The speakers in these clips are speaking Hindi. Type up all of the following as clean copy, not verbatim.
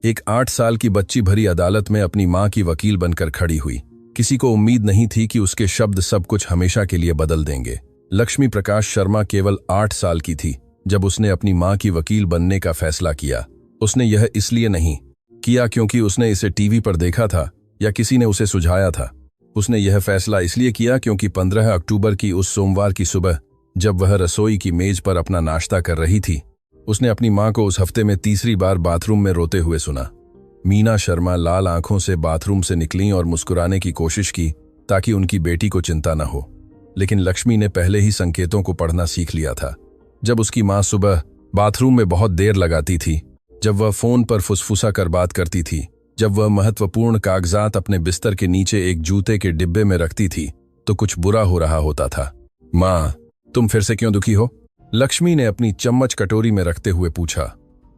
एक 8 साल की बच्ची भरी अदालत में अपनी मां की वकील बनकर खड़ी हुई। किसी को उम्मीद नहीं थी कि उसके शब्द सब कुछ हमेशा के लिए बदल देंगे। लक्ष्मी प्रकाश शर्मा केवल 8 साल की थी जब उसने अपनी मां की वकील बनने का फैसला किया। उसने यह इसलिए नहीं किया क्योंकि उसने इसे टीवी पर देखा था या किसी ने उसे सुझाया था। उसने यह फैसला इसलिए किया क्योंकि 15 अक्टूबर की उस सोमवार की सुबह जब वह रसोई की मेज पर अपना नाश्ता कर रही थी, उसने अपनी मां को उस हफ्ते में तीसरी बार बाथरूम में रोते हुए सुना। मीना शर्मा लाल आंखों से बाथरूम से निकलीं और मुस्कुराने की कोशिश की ताकि उनकी बेटी को चिंता न हो, लेकिन लक्ष्मी ने पहले ही संकेतों को पढ़ना सीख लिया था। जब उसकी मां सुबह बाथरूम में बहुत देर लगाती थी, जब वह फोन पर फुसफुसा कर बात करती थी, जब वह महत्वपूर्ण कागजात अपने बिस्तर के नीचे एक जूते के डिब्बे में रखती थी, तो कुछ बुरा हो रहा होता था। मां, तुम फिर से क्यों दुखी हो? लक्ष्मी ने अपनी चम्मच कटोरी में रखते हुए पूछा।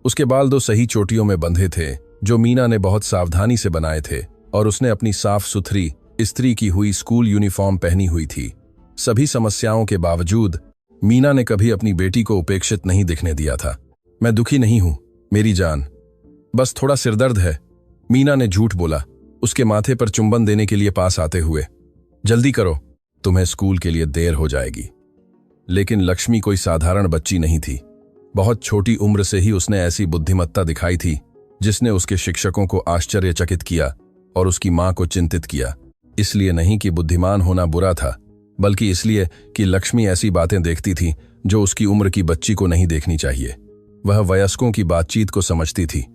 उसके बाल 2 सही चोटियों में बंधे थे जो मीना ने बहुत सावधानी से बनाए थे, और उसने अपनी साफ सुथरी इस्त्री की हुई स्कूल यूनिफॉर्म पहनी हुई थी। सभी समस्याओं के बावजूद मीना ने कभी अपनी बेटी को उपेक्षित नहीं दिखने दिया था। मैं दुखी नहीं हूं मेरी जान, बस थोड़ा सिरदर्द है, मीना ने झूठ बोला, उसके माथे पर चुंबन देने के लिए पास आते हुए। जल्दी करो, तुम्हें स्कूल के लिए देर हो जाएगी। लेकिन लक्ष्मी कोई साधारण बच्ची नहीं थी। बहुत छोटी उम्र से ही उसने ऐसी बुद्धिमत्ता दिखाई थी जिसने उसके शिक्षकों को आश्चर्यचकित किया और उसकी मां को चिंतित किया। इसलिए नहीं कि बुद्धिमान होना बुरा था, बल्कि इसलिए कि लक्ष्मी ऐसी बातें देखती थी जो उसकी उम्र की बच्ची को नहीं देखनी चाहिए। वह वयस्कों की बातचीत को समझती थी,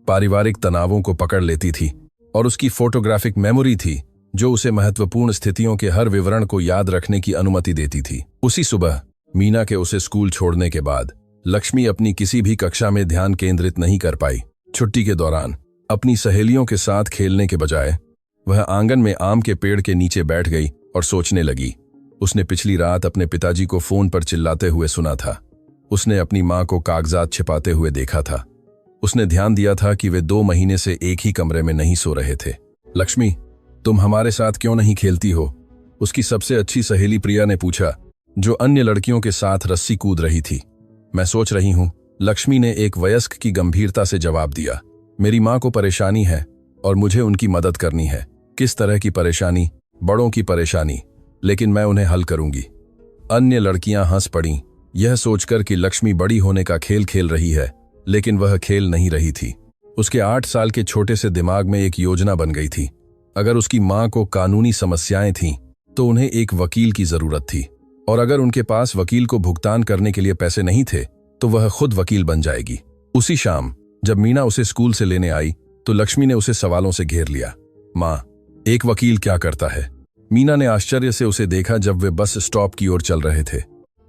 पारिवारिक तनावों को पकड़ लेती थी, और उसकी फोटोग्राफिक मेमोरी थी जो उसे महत्वपूर्ण स्थितियों के हर विवरण को याद रखने की अनुमति देती थी। उसी सुबह मीना के उसे स्कूल छोड़ने के बाद लक्ष्मी अपनी किसी भी कक्षा में ध्यान केंद्रित नहीं कर पाई। छुट्टी के दौरान अपनी सहेलियों के साथ खेलने के बजाय वह आंगन में आम के पेड़ के नीचे बैठ गई और सोचने लगी। उसने पिछली रात अपने पिताजी को फोन पर चिल्लाते हुए सुना था। उसने अपनी मां को कागजात छिपाते हुए देखा था। उसने ध्यान दिया था कि वे 2 महीने से एक ही कमरे में नहीं सो रहे थे। लक्ष्मी, तुम हमारे साथ क्यों नहीं खेलती हो? उसकी सबसे अच्छी सहेली प्रिया ने पूछा, जो अन्य लड़कियों के साथ रस्सी कूद रही थी। मैं सोच रही हूं, लक्ष्मी ने एक वयस्क की गंभीरता से जवाब दिया। मेरी मां को परेशानी है और मुझे उनकी मदद करनी है। किस तरह की परेशानी? बड़ों की परेशानी, लेकिन मैं उन्हें हल करूंगी। अन्य लड़कियां हंस पड़ीं, यह सोचकर कि लक्ष्मी बड़ी होने का खेल खेल रही है, लेकिन वह खेल नहीं रही थी। उसके 8 साल के छोटे से दिमाग में एक योजना बन गई थी। अगर उसकी मां को कानूनी समस्याएं थीं, तो उन्हें एक वकील की जरूरत थी, और अगर उनके पास वकील को भुगतान करने के लिए पैसे नहीं थे, तो वह खुद वकील बन जाएगी। उसी शाम जब मीना उसे स्कूल से लेने आई, तो लक्ष्मी ने उसे सवालों से घेर लिया। मां, एक वकील क्या करता है? मीना ने आश्चर्य से उसे देखा जब वे बस स्टॉप की ओर चल रहे थे।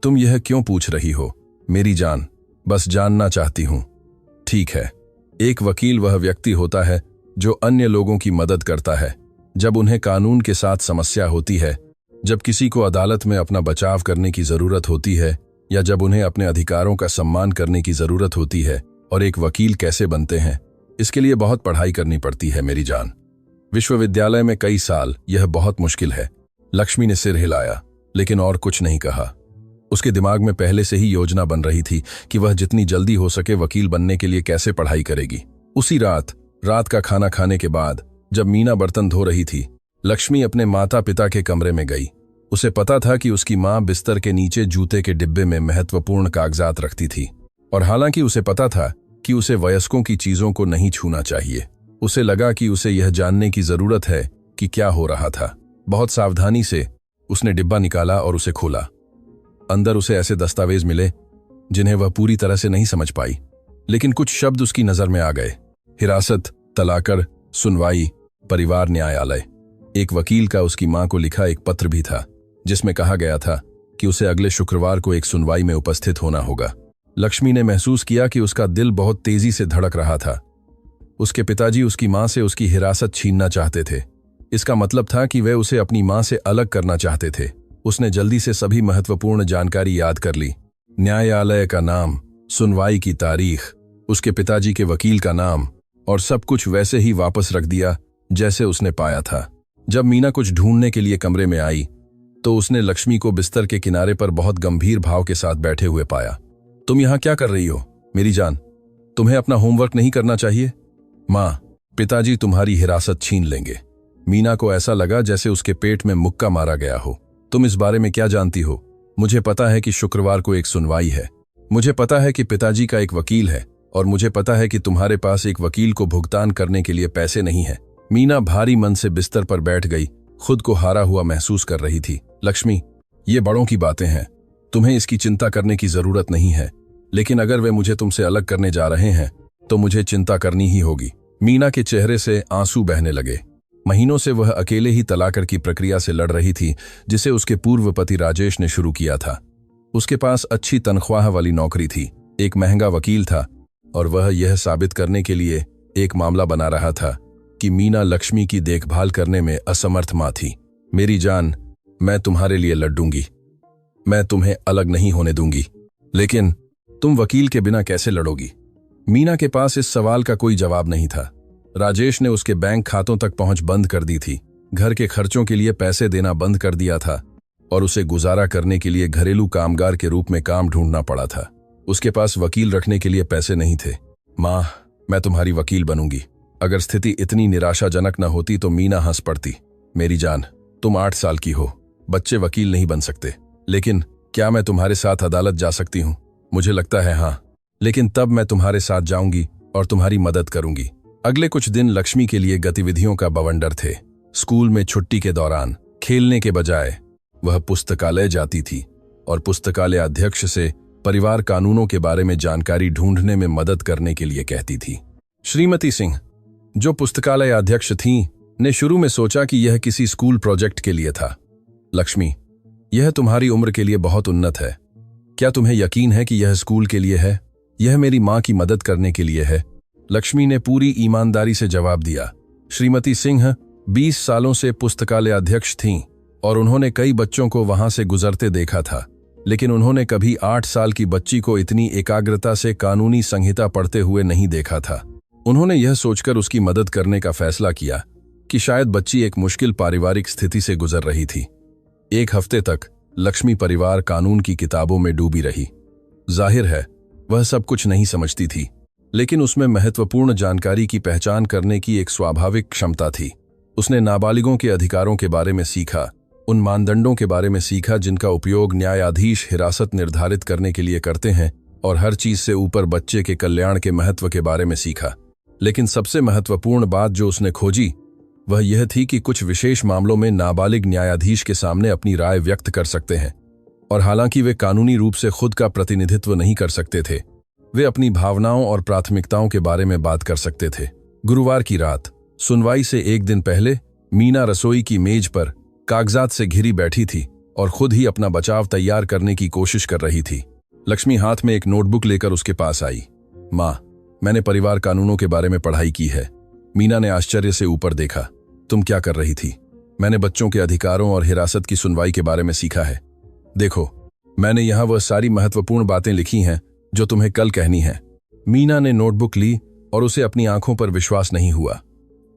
तुम यह क्यों पूछ रही हो मेरी जान? बस जानना चाहती हूं। ठीक है, एक वकील वह व्यक्ति होता है जो अन्य लोगों की मदद करता है जब उन्हें कानून के साथ समस्या होती है, जब किसी को अदालत में अपना बचाव करने की जरूरत होती है, या जब उन्हें अपने अधिकारों का सम्मान करने की जरूरत होती है। और एक वकील कैसे बनते हैं, इसके लिए बहुत पढ़ाई करनी पड़ती है मेरी जान। विश्वविद्यालय में कई साल, यह बहुत मुश्किल है। लक्ष्मी ने सिर हिलाया, लेकिन और कुछ नहीं कहा। उसके दिमाग में पहले से ही योजना बन रही थी कि वह जितनी जल्दी हो सके वकील बनने के लिए कैसे पढ़ाई करेगी। उसी रात का खाना खाने के बाद जब मीना बर्तन धो रही थी, लक्ष्मी अपने माता पिता के कमरे में गई। उसे पता था कि उसकी मां बिस्तर के नीचे जूते के डिब्बे में महत्वपूर्ण कागजात रखती थी, और हालांकि उसे पता था कि उसे वयस्कों की चीजों को नहीं छूना चाहिए, उसे लगा कि उसे यह जानने की जरूरत है कि क्या हो रहा था। बहुत सावधानी से उसने डिब्बा निकाला और उसे खोला। अंदर उसे ऐसे दस्तावेज मिले जिन्हें वह पूरी तरह से नहीं समझ पाई, लेकिन कुछ शब्द उसकी नजर में आ गए। हिरासत, तलाकर, सुनवाई, परिवार न्यायालय। एक वकील का उसकी मां को लिखा एक पत्र भी था जिसमें कहा गया था कि उसे अगले शुक्रवार को एक सुनवाई में उपस्थित होना होगा। लक्ष्मी ने महसूस किया कि उसका दिल बहुत तेजी से धड़क रहा था। उसके पिताजी उसकी मां से उसकी हिरासत छीनना चाहते थे। इसका मतलब था कि वे उसे अपनी मां से अलग करना चाहते थे। उसने जल्दी से सभी महत्वपूर्ण जानकारी याद कर ली। न्यायालय का नाम, सुनवाई की तारीख, उसके पिताजी के वकील का नाम, और सब कुछ वैसे ही वापस रख दिया जैसे उसने पाया था। जब मीना कुछ ढूंढने के लिए कमरे में आई, तो उसने लक्ष्मी को बिस्तर के किनारे पर बहुत गंभीर भाव के साथ बैठे हुए पाया। तुम यहां क्या कर रही हो मेरी जान? तुम्हें अपना होमवर्क नहीं करना चाहिए? माँ, पिताजी तुम्हारी हिरासत छीन लेंगे। मीना को ऐसा लगा जैसे उसके पेट में मुक्का मारा गया हो। तुम इस बारे में क्या जानती हो? मुझे पता है कि शुक्रवार को एक सुनवाई है। मुझे पता है कि पिताजी का एक वकील है और मुझे पता है कि तुम्हारे पास एक वकील को भुगतान करने के लिए पैसे नहीं है। मीना भारी मन से बिस्तर पर बैठ गई, खुद को हारा हुआ महसूस कर रही थी। लक्ष्मी, ये बड़ों की बातें हैं, तुम्हें इसकी चिंता करने की जरूरत नहीं है, लेकिन अगर वे मुझे तुमसे अलग करने जा रहे हैं तो मुझे चिंता करनी ही होगी। मीना के चेहरे से आंसू बहने लगे। महीनों से वह अकेले ही तलाक की प्रक्रिया से लड़ रही थी, जिसे उसके पूर्व पति राजेश ने शुरू किया था। उसके पास अच्छी तनख्वाह वाली नौकरी थी, एक महंगा वकील था और वह यह साबित करने के लिए एक मामला बना रहा था कि मीना लक्ष्मी की देखभाल करने में असमर्थ मां थी। मेरी जान, मैं तुम्हारे लिए लड़ूंगी, मैं तुम्हें अलग नहीं होने दूंगी, लेकिन तुम वकील के बिना कैसे लड़ोगी? मीना के पास इस सवाल का कोई जवाब नहीं था। राजेश ने उसके बैंक खातों तक पहुंच बंद कर दी थी, घर के खर्चों के लिए पैसे देना बंद कर दिया था और उसे गुजारा करने के लिए घरेलू कामगार के रूप में काम ढूंढना पड़ा था। उसके पास वकील रखने के लिए पैसे नहीं थे। माँ, मैं तुम्हारी वकील बनूंगी। अगर स्थिति इतनी निराशाजनक न होती तो मीना हंस पड़ती। मेरी जान, तुम 8 साल की हो, बच्चे वकील नहीं बन सकते, लेकिन क्या मैं तुम्हारे साथ अदालत जा सकती हूँ? मुझे लगता है हाँ, लेकिन तब मैं तुम्हारे साथ जाऊंगी और तुम्हारी मदद करूंगी। अगले कुछ दिन लक्ष्मी के लिए गतिविधियों का बवंडर थे। स्कूल में छुट्टी के दौरान खेलने के बजाय वह पुस्तकालय जाती थी और पुस्तकालय अध्यक्ष से परिवार कानूनों के बारे में जानकारी ढूंढने में मदद करने के लिए कहती थी। श्रीमती सिंह, जो पुस्तकालय अध्यक्ष थीं, ने शुरू में सोचा कि यह किसी स्कूल प्रोजेक्ट के लिए था। लक्ष्मी, यह तुम्हारी उम्र के लिए बहुत उन्नत है। क्या तुम्हें यकीन है कि यह स्कूल के लिए है? यह मेरी मां की मदद करने के लिए है। लक्ष्मी ने पूरी ईमानदारी से जवाब दिया। श्रीमती सिंह 20 सालों से पुस्तकालय अध्यक्ष थीं और उन्होंने कई बच्चों को वहां से गुजरते देखा था, लेकिन उन्होंने कभी 8 साल की बच्ची को इतनी एकाग्रता से कानूनी संहिता पढ़ते हुए नहीं देखा था। उन्होंने यह सोचकर उसकी मदद करने का फैसला किया कि शायद बच्ची एक मुश्किल पारिवारिक स्थिति से गुजर रही थी। एक हफ्ते तक लक्ष्मी परिवार कानून की किताबों में डूबी रही। जाहिर है वह सब कुछ नहीं समझती थी, लेकिन उसमें महत्वपूर्ण जानकारी की पहचान करने की एक स्वाभाविक क्षमता थी। उसने नाबालिगों के अधिकारों के बारे में सीखा, उन मानदंडों के बारे में सीखा जिनका उपयोग न्यायाधीश हिरासत निर्धारित करने के लिए करते हैं, और हर चीज से ऊपर बच्चे के कल्याण के महत्व के बारे में सीखा। लेकिन सबसे महत्वपूर्ण बात जो उसने खोजी वह यह थी कि कुछ विशेष मामलों में नाबालिग न्यायाधीश के सामने अपनी राय व्यक्त कर सकते हैं, और हालांकि वे कानूनी रूप से खुद का प्रतिनिधित्व नहीं कर सकते थे, वे अपनी भावनाओं और प्राथमिकताओं के बारे में बात कर सकते थे। गुरुवार की रात सुनवाई से एक दिन पहले मीना रसोई की मेज पर कागजात से घिरी बैठी थी और खुद ही अपना बचाव तैयार करने की कोशिश कर रही थी। लक्ष्मी हाथ में एक नोटबुक लेकर उसके पास आई। माँ, मैंने परिवार कानूनों के बारे में पढ़ाई की है। मीना ने आश्चर्य से ऊपर देखा। तुम क्या कर रही थी? मैंने बच्चों के अधिकारों और हिरासत की सुनवाई के बारे में सीखा है। देखो, मैंने यहाँ वह सारी महत्वपूर्ण बातें लिखी हैं जो तुम्हें कल कहनी है। मीना ने नोटबुक ली और उसे अपनी आंखों पर विश्वास नहीं हुआ।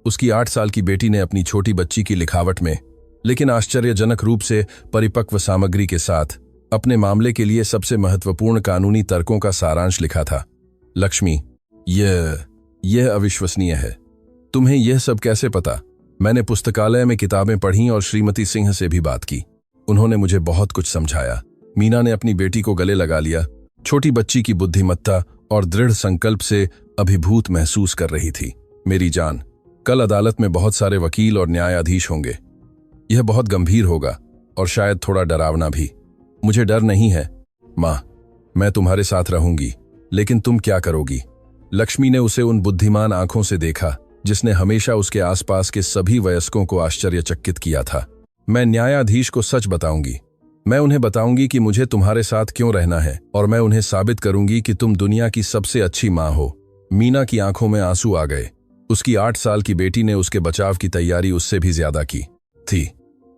उसकी 8 साल की बेटी ने अपनी छोटी बच्ची की लिखावट में, लेकिन आश्चर्यजनक रूप से परिपक्व सामग्री के साथ, अपने मामले के लिए सबसे महत्वपूर्ण कानूनी तर्कों का सारांश लिखा था। लक्ष्मी, यह अविश्वसनीय है। तुम्हें यह सब कैसे पता? मैंने पुस्तकालय में किताबें पढ़ी और श्रीमती सिंह से भी बात की। उन्होंने मुझे बहुत कुछ समझाया। मीना ने अपनी बेटी को गले लगा लिया। छोटी बच्ची की बुद्धिमत्ता और दृढ़ संकल्प से अभिभूत महसूस कर रही थी। मेरी जान, कल अदालत में बहुत सारे वकील और न्यायाधीश होंगे। यह बहुत गंभीर होगा और शायद थोड़ा डरावना भी। मुझे डर नहीं है माँ, मैं तुम्हारे साथ रहूंगी, लेकिन तुम क्या करोगी? लक्ष्मी ने उसे उन बुद्धिमान आंखों से देखा जिसने हमेशा उसके आसपास के सभी वयस्कों को आश्चर्यचकित किया था। मैं न्यायाधीश को सच बताऊंगी। मैं उन्हें बताऊंगी कि मुझे तुम्हारे साथ क्यों रहना है, और मैं उन्हें साबित करूंगी कि तुम दुनिया की सबसे अच्छी माँ हो। मीना की आंखों में आंसू आ गए। उसकी 8 साल की बेटी ने उसके बचाव की तैयारी उससे भी ज्यादा की थी।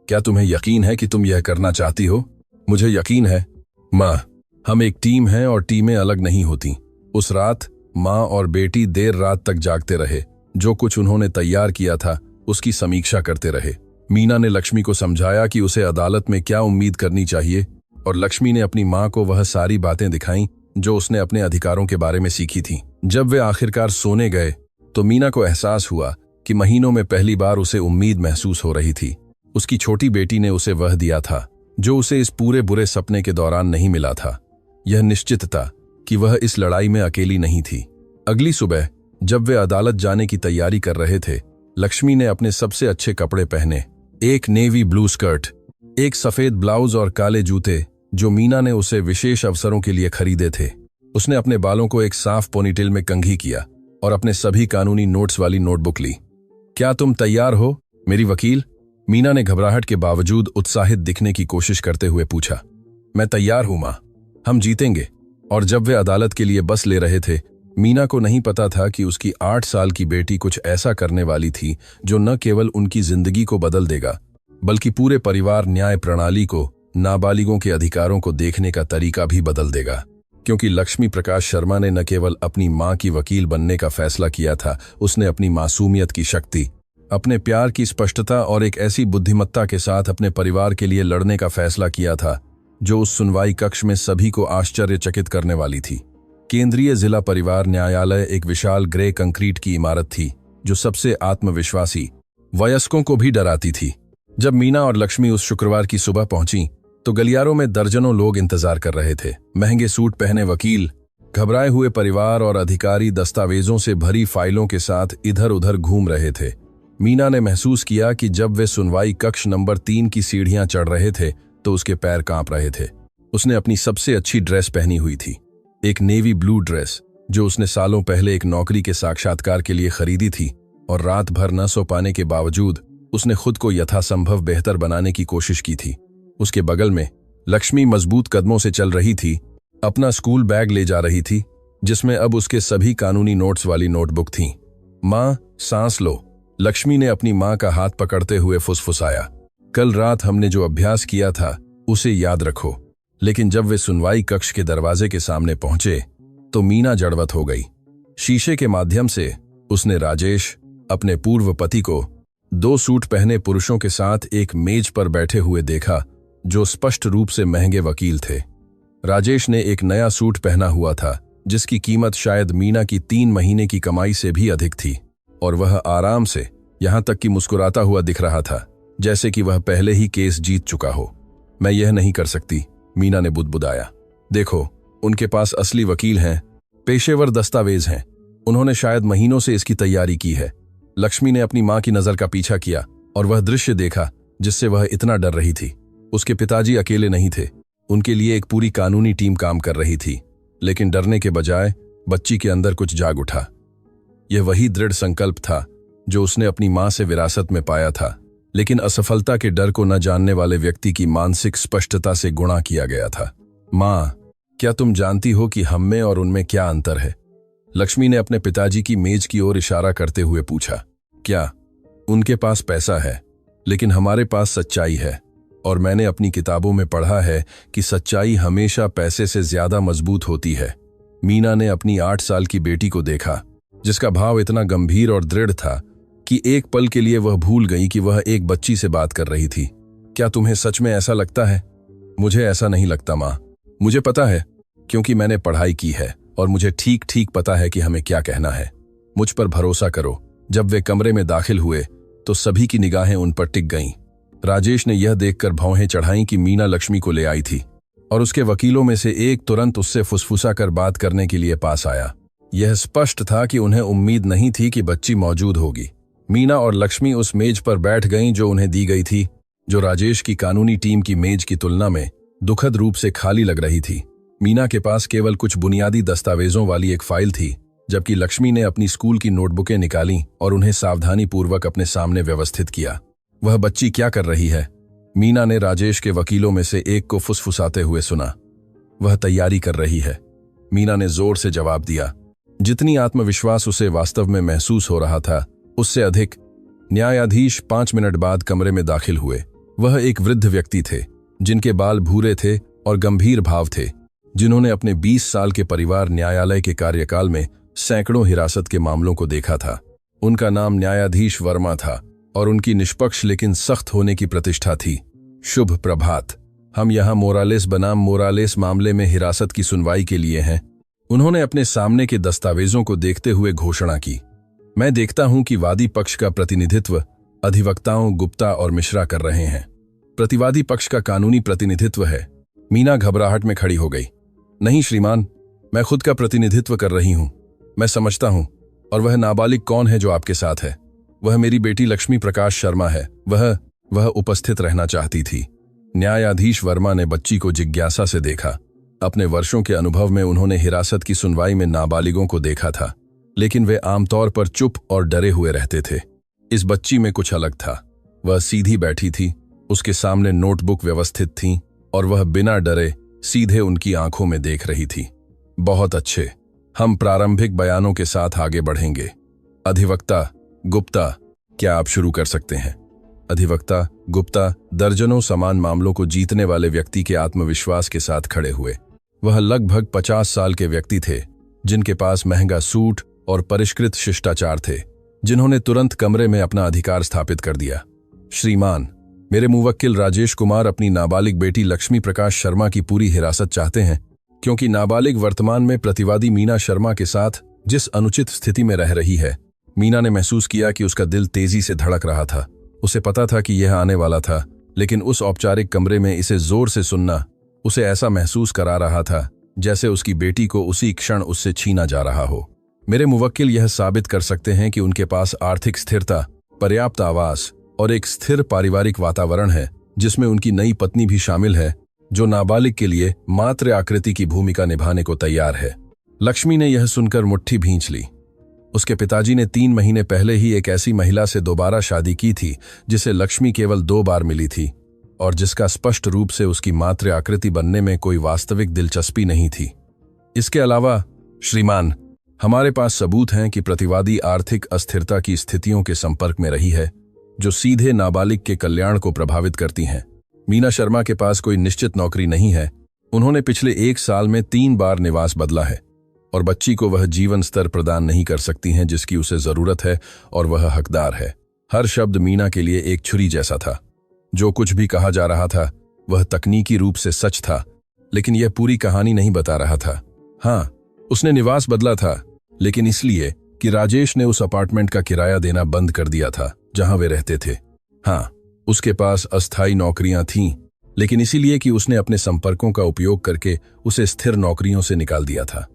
क्या तुम्हें यकीन है कि तुम यह करना चाहती हो? मुझे यकीन है माँ, हम एक टीम हैं और टीमें अलग नहीं होती। उस रात माँ और बेटी देर रात तक जागते रहे। जो कुछ उन्होंने तैयार किया था उसकी समीक्षा करते रहे। मीना ने लक्ष्मी को समझाया कि उसे अदालत में क्या उम्मीद करनी चाहिए, और लक्ष्मी ने अपनी माँ को वह सारी बातें दिखाईं जो उसने अपने अधिकारों के बारे में सीखी थी। जब वे आखिरकार सोने गए तो मीना को एहसास हुआ कि महीनों में पहली बार उसे उम्मीद महसूस हो रही थी। उसकी छोटी बेटी ने उसे वह दिया था जो उसे इस पूरे बुरे सपने के दौरान नहीं मिला था। यह निश्चित था कि वह इस लड़ाई में अकेली नहीं थी। अगली सुबह जब वे अदालत जाने की तैयारी कर रहे थे, लक्ष्मी ने अपने सबसे अच्छे कपड़े पहने, एक नेवी ब्लू स्कर्ट, एक सफेद ब्लाउज और काले जूते जो मीना ने उसे विशेष अवसरों के लिए खरीदे थे। उसने अपने बालों को एक साफ पोनीटेल में कंघी किया और अपने सभी कानूनी नोट्स वाली नोटबुक ली। क्या तुम तैयार हो मेरी वकील? मीना ने घबराहट के बावजूद उत्साहित दिखने की कोशिश करते हुए पूछा। मैं तैयार हूं मां, हम जीतेंगे। और जब वे अदालत के लिए बस ले रहे थे, मीना को नहीं पता था कि उसकी 8 साल की बेटी कुछ ऐसा करने वाली थी जो न केवल उनकी जिंदगी को बदल देगा, बल्कि पूरे परिवार न्याय प्रणाली को, नाबालिगों के अधिकारों को देखने का तरीका भी बदल देगा। क्योंकि लक्ष्मी प्रकाश शर्मा ने न केवल अपनी मां की वकील बनने का फैसला किया था, उसने अपनी मासूमियत की शक्ति, अपने प्यार की स्पष्टता और एक ऐसी बुद्धिमत्ता के साथ अपने परिवार के लिए लड़ने का फैसला किया था जो उस सुनवाई कक्ष में सभी को आश्चर्यचकित करने वाली थी। केंद्रीय जिला परिवार न्यायालय एक विशाल ग्रे कंक्रीट की इमारत थी जो सबसे आत्मविश्वासी वयस्कों को भी डराती थी। जब मीना और लक्ष्मी उस शुक्रवार की सुबह पहुंची तो गलियारों में दर्जनों लोग इंतजार कर रहे थे। महंगे सूट पहने वकील, घबराए हुए परिवार और अधिकारी दस्तावेजों से भरी फाइलों के साथ इधर उधर घूम रहे थे। मीना ने महसूस किया कि जब वे सुनवाई कक्ष नंबर 3 की सीढ़ियां चढ़ रहे थे तो उसके पैर कांप रहे थे। उसने अपनी सबसे अच्छी ड्रेस पहनी हुई थी, एक नेवी ब्लू ड्रेस जो उसने सालों पहले एक नौकरी के साक्षात्कार के लिए खरीदी थी, और रात भर न सो पाने के बावजूद उसने खुद को यथासंभव बेहतर बनाने की कोशिश की थी। उसके बगल में लक्ष्मी मजबूत कदमों से चल रही थी, अपना स्कूल बैग ले जा रही थी जिसमें अब उसके सभी कानूनी नोट्स वाली नोटबुक थी। मां, सांस लो, लक्ष्मी ने अपनी मां का हाथ पकड़ते हुए फुसफुसाया। कल रात हमने जो अभ्यास किया था उसे याद रखो। लेकिन जब वे सुनवाई कक्ष के दरवाजे के सामने पहुंचे तो मीना जड़वत हो गई। शीशे के माध्यम से उसने राजेश, अपने पूर्व पति को, 2 सूट पहने पुरुषों के साथ एक मेज पर बैठे हुए देखा जो स्पष्ट रूप से महंगे वकील थे। राजेश ने एक नया सूट पहना हुआ था जिसकी कीमत शायद मीना की 3 महीने की कमाई से भी अधिक थी, और वह आराम से, यहां तक कि मुस्कुराता हुआ दिख रहा था, जैसे कि वह पहले ही केस जीत चुका हो। मैं यह नहीं कर सकती, मीना ने बुदबुदाया। देखो, उनके पास असली वकील हैं, पेशेवर दस्तावेज हैं, उन्होंने शायद महीनों से इसकी तैयारी की है। लक्ष्मी ने अपनी मां की नजर का पीछा किया और वह दृश्य देखा जिससे वह इतना डर रही थी। उसके पिताजी अकेले नहीं थे, उनके लिए एक पूरी कानूनी टीम काम कर रही थी। लेकिन डरने के बजाय बच्ची के अंदर कुछ जाग उठा। यह वही दृढ़ संकल्प था जो उसने अपनी मां से विरासत में पाया था, लेकिन असफलता के डर को न जानने वाले व्यक्ति की मानसिक स्पष्टता से गुणा किया गया था। मां, क्या तुम जानती हो कि हम में और उनमें क्या अंतर है? लक्ष्मी ने अपने पिताजी की मेज की ओर इशारा करते हुए पूछा। क्या? उनके पास पैसा है, लेकिन हमारे पास सच्चाई है, और मैंने अपनी किताबों में पढ़ा है कि सच्चाई हमेशा पैसे से ज्यादा मजबूत होती है। मीना ने अपनी 8 साल की बेटी को देखा जिसका भाव इतना गंभीर और दृढ़ था कि एक पल के लिए वह भूल गई कि वह एक बच्ची से बात कर रही थी। क्या तुम्हें सच में ऐसा लगता है? मुझे ऐसा नहीं लगता मां। मुझे पता है, क्योंकि मैंने पढ़ाई की है और मुझे ठीक ठीक पता है कि हमें क्या कहना है। मुझ पर भरोसा करो। जब वे कमरे में दाखिल हुए तो सभी की निगाहें उन पर टिक गईं। राजेश ने यह देखकर भौहें चढ़ाईं कि मीना लक्ष्मी को ले आई थी, और उसके वकीलों में से एक तुरंत उससे फुसफुसा कर बात करने के लिए पास आया। यह स्पष्ट था कि उन्हें उम्मीद नहीं थी कि बच्ची मौजूद होगी। मीना और लक्ष्मी उस मेज पर बैठ गईं जो उन्हें दी गई थी, जो राजेश की कानूनी टीम की मेज की तुलना में दुखद रूप से खाली लग रही थी। मीना के पास केवल कुछ बुनियादी दस्तावेजों वाली एक फाइल थी, जबकि लक्ष्मी ने अपनी स्कूल की नोटबुकें निकालीं और उन्हें सावधानीपूर्वक अपने सामने व्यवस्थित किया। वह बच्ची क्या कर रही है? मीना ने राजेश के वकीलों में से एक को फुसफुसाते हुए सुना। वह तैयारी कर रही है, मीना ने जोर से जवाब दिया। जितनी आत्मविश्वास उसे वास्तव में महसूस हो रहा था, उससे अधिक। न्यायाधीश 5 मिनट बाद कमरे में दाखिल हुए। वह एक वृद्ध व्यक्ति थे जिनके बाल भूरे थे और गंभीर भाव थे, जिन्होंने अपने 20 साल के परिवार न्यायालय के कार्यकाल में सैकड़ों हिरासत के मामलों को देखा था। उनका नाम न्यायाधीश वर्मा था और उनकी निष्पक्ष लेकिन सख्त होने की प्रतिष्ठा थी। शुभ प्रभात। हम यहाँ मोरालेस बनाम मोरालेस मामले में हिरासत की सुनवाई के लिए हैं। उन्होंने अपने सामने के दस्तावेजों को देखते हुए घोषणा की। मैं देखता हूं कि वादी पक्ष का प्रतिनिधित्व अधिवक्ताओं गुप्ता और मिश्रा कर रहे हैं। प्रतिवादी पक्ष का कानूनी प्रतिनिधित्व है। मीना घबराहट में खड़ी हो गई। नहीं श्रीमान, मैं खुद का प्रतिनिधित्व कर रही हूं। मैं समझता हूं। और वह नाबालिग कौन है जो आपके साथ है? वह मेरी बेटी लक्ष्मी प्रकाश शर्मा है। वह उपस्थित रहना चाहती थी। न्यायाधीश वर्मा ने बच्ची को जिज्ञासा से देखा। अपने वर्षों के अनुभव में उन्होंने हिरासत की सुनवाई में नाबालिगों को देखा था, लेकिन वे आमतौर पर चुप और डरे हुए रहते थे। इस बच्ची में कुछ अलग था। वह सीधी बैठी थी, उसके सामने नोटबुक व्यवस्थित थी और वह बिना डरे सीधे उनकी आंखों में देख रही थी। बहुत अच्छे, हम प्रारंभिक बयानों के साथ आगे बढ़ेंगे। अधिवक्ता गुप्ता, क्या आप शुरू कर सकते हैं? अधिवक्ता गुप्ता दर्जनों समान मामलों को जीतने वाले व्यक्ति के आत्मविश्वास के साथ खड़े हुए। वह लगभग 50 साल के व्यक्ति थे, जिनके पास महंगा सूट और परिष्कृत शिष्टाचार थे, जिन्होंने तुरंत कमरे में अपना अधिकार स्थापित कर दिया। श्रीमान, मेरे मुवक्किल राजेश कुमार अपनी नाबालिग बेटी लक्ष्मी प्रकाश शर्मा की पूरी हिरासत चाहते हैं, क्योंकि नाबालिग वर्तमान में प्रतिवादी मीना शर्मा के साथ जिस अनुचित स्थिति में रह रही है। मीना ने महसूस किया कि उसका दिल तेजी से धड़क रहा था। उसे पता था कि यह आने वाला था, लेकिन उस औपचारिक कमरे में इसे जोर से सुनना उसे ऐसा महसूस करा रहा था जैसे उसकी बेटी को उसी क्षण उससे छीना जा रहा हो। मेरे मुवक्किल यह साबित कर सकते हैं कि उनके पास आर्थिक स्थिरता, पर्याप्त आवास और एक स्थिर पारिवारिक वातावरण है, जिसमें उनकी नई पत्नी भी शामिल है, जो नाबालिग के लिए मात्र आकृति की भूमिका निभाने को तैयार है। लक्ष्मी ने यह सुनकर मुट्ठी भींच ली। उसके पिताजी ने 3 महीने पहले ही एक ऐसी महिला से दोबारा शादी की थी जिसे लक्ष्मी केवल 2 बार मिली थी और जिसका स्पष्ट रूप से उसकी मातृ आकृति बनने में कोई वास्तविक दिलचस्पी नहीं थी। इसके अलावा श्रीमान, हमारे पास सबूत हैं कि प्रतिवादी आर्थिक अस्थिरता की स्थितियों के संपर्क में रही है, जो सीधे नाबालिग के कल्याण को प्रभावित करती हैं। मीना शर्मा के पास कोई निश्चित नौकरी नहीं है। उन्होंने पिछले 1 साल में 3 बार निवास बदला है और बच्ची को वह जीवन स्तर प्रदान नहीं कर सकती हैं जिसकी उसे जरूरत है, और वह हकदार है। हर शब्द मीना के लिए एक छुरी जैसा था। जो कुछ भी कहा जा रहा था वह तकनीकी रूप से सच था, लेकिन यह पूरी कहानी नहीं बता रहा था। हाँ, उसने निवास बदला था, लेकिन इसलिए कि राजेश ने उस अपार्टमेंट का किराया देना बंद कर दिया था जहां वे रहते थे। हाँ, उसके पास अस्थायी नौकरियां थीं, लेकिन इसीलिए कि उसने अपने संपर्कों का उपयोग करके उसे स्थिर नौकरियों से निकाल दिया था।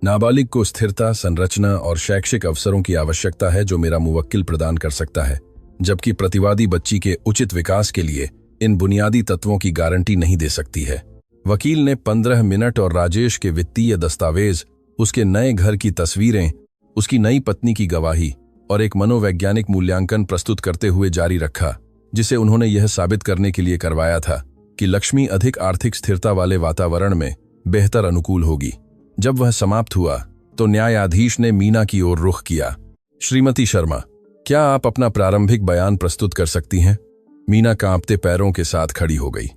नाबालिग को स्थिरता, संरचना और शैक्षिक अवसरों की आवश्यकता है जो मेरा मुवक्किल प्रदान कर सकता है, जबकि प्रतिवादी बच्ची के उचित विकास के लिए इन बुनियादी तत्वों की गारंटी नहीं दे सकती है। वकील ने 15 मिनट और राजेश के वित्तीय दस्तावेज, उसके नए घर की तस्वीरें, उसकी नई पत्नी की गवाही और एक मनोवैज्ञानिक मूल्यांकन प्रस्तुत करते हुए जारी रखा, जिसे उन्होंने यह साबित करने के लिए करवाया था कि लक्ष्मी अधिक आर्थिक स्थिरता वाले वातावरण में बेहतर अनुकूल होगी। जब वह समाप्त हुआ तो न्यायाधीश ने मीना की ओर रुख किया। श्रीमती शर्मा, क्या आप अपना प्रारंभिक बयान प्रस्तुत कर सकती हैं? मीना कांपते पैरों के साथ खड़ी हो गई।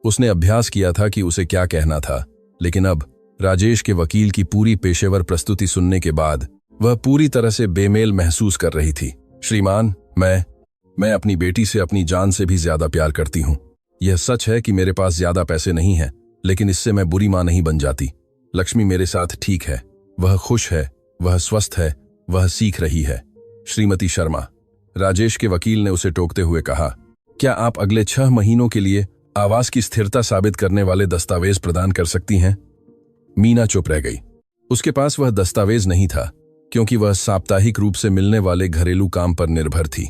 उसने अभ्यास किया था कि उसे क्या कहना था, लेकिन अब राजेश के वकील की पूरी पेशेवर प्रस्तुति सुनने के बाद वह पूरी तरह से बेमेल महसूस कर रही थी। श्रीमान, मैं अपनी बेटी से अपनी जान से भी ज्यादा प्यार करती हूँ। यह सच है कि मेरे पास ज्यादा पैसे नहीं हैं, लेकिन इससे मैं बुरी मां नहीं बन जाती। लक्ष्मी मेरे साथ ठीक है, वह खुश है, वह स्वस्थ है, वह सीख रही है। श्रीमती शर्मा, राजेश के वकील ने उसे टोकते हुए कहा, क्या आप अगले 6 महीनों के लिए आवास की स्थिरता साबित करने वाले दस्तावेज प्रदान कर सकती हैं? मीना चुप रह गई। उसके पास वह दस्तावेज नहीं था, क्योंकि वह साप्ताहिक रूप से मिलने वाले घरेलू काम पर निर्भर थी।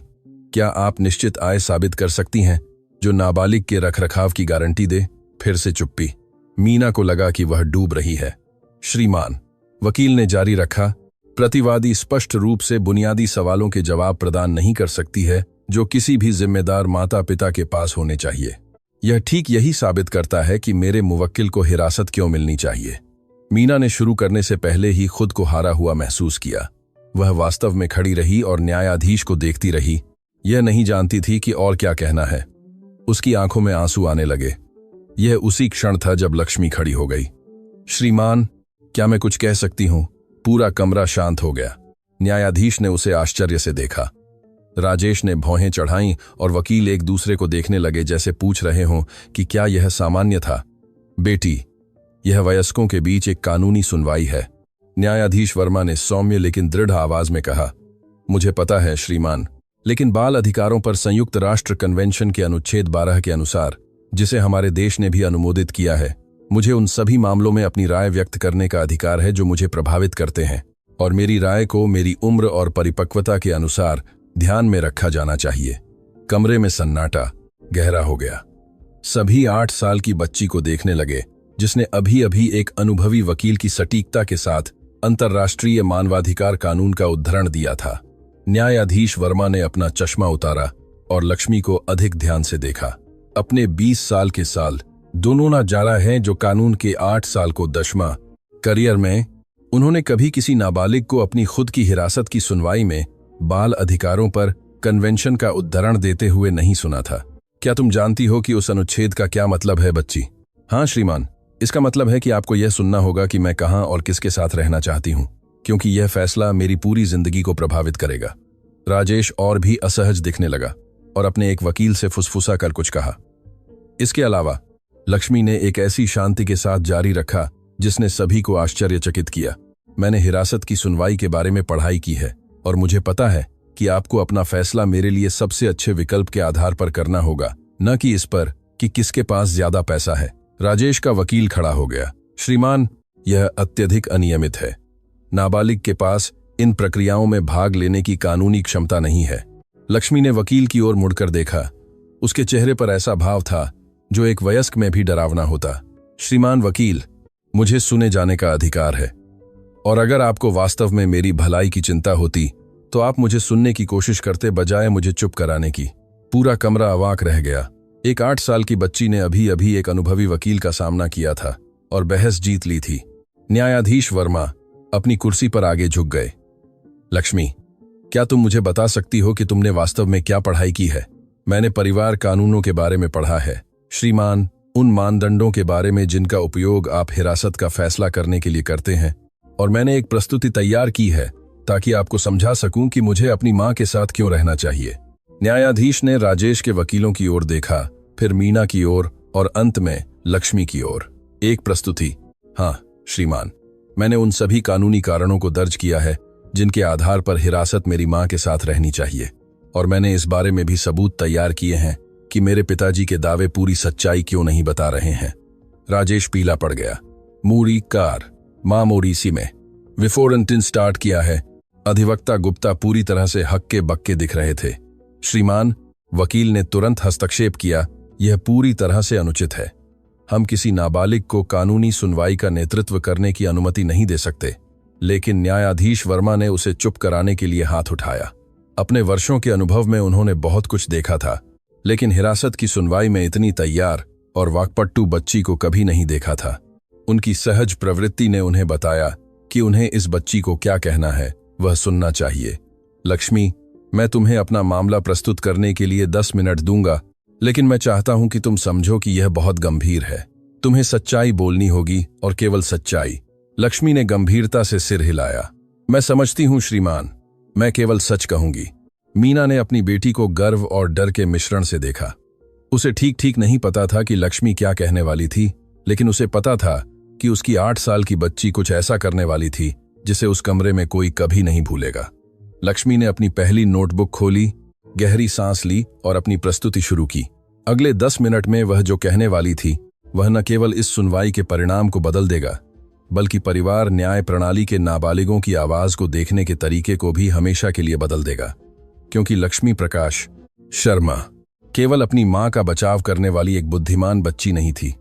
क्या आप निश्चित आय साबित कर सकती हैं जो नाबालिग के रखरखाव की गारंटी दे? फिर से चुप्पी। मीना को लगा कि वह डूब रही है। श्रीमान, वकील ने जारी रखा, प्रतिवादी स्पष्ट रूप से बुनियादी सवालों के जवाब प्रदान नहीं कर सकती है जो किसी भी जिम्मेदार माता पिता के पास होने चाहिए। यह ठीक यही साबित करता है कि मेरे मुवक्किल को हिरासत क्यों मिलनी चाहिए। मीना ने शुरू करने से पहले ही खुद को हारा हुआ महसूस किया। वह वास्तव में खड़ी रही और न्यायाधीश को देखती रही। यह नहीं जानती थी कि और क्या कहना है। उसकी आंखों में आंसू आने लगे। यह उसी क्षण था जब लक्ष्मी खड़ी हो गई। श्रीमान, क्या मैं कुछ कह सकती हूं? पूरा कमरा शांत हो गया। न्यायाधीश ने उसे आश्चर्य से देखा। राजेश ने भौहें चढ़ाईं और वकील एक दूसरे को देखने लगे जैसे पूछ रहे हों कि क्या यह सामान्य था। बेटी, यह वयस्कों के बीच एक कानूनी सुनवाई है, न्यायाधीश वर्मा ने सौम्य लेकिन दृढ़ आवाज में कहा। मुझे पता है श्रीमान, लेकिन बाल अधिकारों पर संयुक्त राष्ट्र कन्वेंशन के अनुच्छेद 12 के अनुसार, जिसे हमारे देश ने भी अनुमोदित किया है, मुझे उन सभी मामलों में अपनी राय व्यक्त करने का अधिकार है जो मुझे प्रभावित करते हैं, और मेरी राय को मेरी उम्र और परिपक्वता के अनुसार ध्यान में रखा जाना चाहिए। कमरे में सन्नाटा गहरा हो गया। सभी 8 साल की बच्ची को देखने लगे, जिसने अभी अभी एक अनुभवी वकील की सटीकता के साथ अंतर्राष्ट्रीय मानवाधिकार कानून का उद्धरण दिया था। न्यायाधीश वर्मा ने अपना चश्मा उतारा और लक्ष्मी को अधिक ध्यान से देखा। अपने 20 साल के साल दोनों ना जारा हैं जो कानून के 8 साल को दशमा करियर में उन्होंने कभी किसी नाबालिग को अपनी खुद की हिरासत की सुनवाई में बाल अधिकारों पर कन्वेंशन का उद्धरण देते हुए नहीं सुना था। क्या तुम जानती हो कि उस अनुच्छेद का क्या मतलब है बच्ची? हाँ श्रीमान, इसका मतलब है कि आपको यह सुनना होगा कि मैं कहां और किसके साथ रहना चाहती हूं, क्योंकि यह फैसला मेरी पूरी जिंदगी को प्रभावित करेगा। राजेश और भी असहज दिखने लगा और अपने एक वकील से फुसफुसा कर कुछ कहा। इसके अलावा लक्ष्मी ने एक ऐसी शांति के साथ जारी रखा जिसने सभी को आश्चर्यचकित किया। मैंने हिरासत की सुनवाई के बारे में पढ़ाई की है और मुझे पता है कि आपको अपना फैसला मेरे लिए सबसे अच्छे विकल्प के आधार पर करना होगा, न कि इस पर कि किसके पास ज्यादा पैसा है। राजेश का वकील खड़ा हो गया। श्रीमान, यह अत्यधिक अनियमित है। नाबालिग के पास इन प्रक्रियाओं में भाग लेने की कानूनी क्षमता नहीं है। लक्ष्मी ने वकील की ओर मुड़कर देखा। उसके चेहरे पर ऐसा भाव था जो एक वयस्क में भी डरावना होता। श्रीमान वकील, मुझे सुने जाने का अधिकार है, और अगर आपको वास्तव में मेरी भलाई की चिंता होती तो आप मुझे सुनने की कोशिश करते बजाय मुझे चुप कराने की। पूरा कमरा अवाक रह गया। एक 8 साल की बच्ची ने अभी अभी एक अनुभवी वकील का सामना किया था और बहस जीत ली थी। न्यायाधीश वर्मा अपनी कुर्सी पर आगे झुक गए। लक्ष्मी, क्या तुम मुझे बता सकती हो कि तुमने वास्तव में क्या पढ़ाई की है? मैंने परिवार कानूनों के बारे में पढ़ा है श्रीमान, उन मानदंडों के बारे में जिनका उपयोग आप हिरासत का फैसला करने के लिए करते हैं, और मैंने एक प्रस्तुति तैयार की है ताकि आपको समझा सकूं कि मुझे अपनी मां के साथ क्यों रहना चाहिए। न्यायाधीश ने राजेश के वकीलों की ओर देखा, फिर मीना की ओर और अंत में लक्ष्मी की ओर। एक प्रस्तुति? हाँ श्रीमान, मैंने उन सभी कानूनी कारणों को दर्ज किया है जिनके आधार पर हिरासत मेरी मां के साथ रहनी चाहिए, और मैंने इस बारे में भी सबूत तैयार किए हैं कि मेरे पिताजी के दावे पूरी सच्चाई क्यों नहीं बता रहे हैं। राजेश पीला पड़ गया। मूरी कार मां मोरीसी में विफोरेंटिन स्टार्ट किया है। अधिवक्ता गुप्ता पूरी तरह से हक्के बक्के दिख रहे थे। श्रीमान, वकील ने तुरंत हस्तक्षेप किया, यह पूरी तरह से अनुचित है। हम किसी नाबालिग को कानूनी सुनवाई का नेतृत्व करने की अनुमति नहीं दे सकते। लेकिन न्यायाधीश वर्मा ने उसे चुप कराने के लिए हाथ उठाया। अपने वर्षों के अनुभव में उन्होंने बहुत कुछ देखा था, लेकिन हिरासत की सुनवाई में इतनी तैयार और वाकपट्टू बच्ची को कभी नहीं देखा था। उनकी सहज प्रवृत्ति ने उन्हें बताया कि उन्हें इस बच्ची को क्या कहना है वह सुनना चाहिए। लक्ष्मी, मैं तुम्हें अपना मामला प्रस्तुत करने के लिए 10 मिनट दूंगा, लेकिन मैं चाहता हूं कि तुम समझो कि यह बहुत गंभीर है। तुम्हें सच्चाई बोलनी होगी और केवल सच्चाई। लक्ष्मी ने गंभीरता से सिर हिलाया। मैं समझती हूं श्रीमान, मैं केवल सच कहूंगी। मीना ने अपनी बेटी को गर्व और डर के मिश्रण से देखा। उसे ठीक ठीक नहीं पता था कि लक्ष्मी क्या कहने वाली थी, लेकिन उसे पता था कि उसकी 8 साल की बच्ची कुछ ऐसा करने वाली थी जिसे उस कमरे में कोई कभी नहीं भूलेगा। लक्ष्मी ने अपनी पहली नोटबुक खोली, गहरी सांस ली और अपनी प्रस्तुति शुरू की। अगले 10 मिनट में वह जो कहने वाली थी वह न केवल इस सुनवाई के परिणाम को बदल देगा, बल्कि परिवार न्याय प्रणाली के नाबालिगों की आवाज को देखने के तरीके को भी हमेशा के लिए बदल देगा। क्योंकि लक्ष्मी प्रकाश शर्मा केवल अपनी मां का बचाव करने वाली एक बुद्धिमान बच्ची नहीं थी,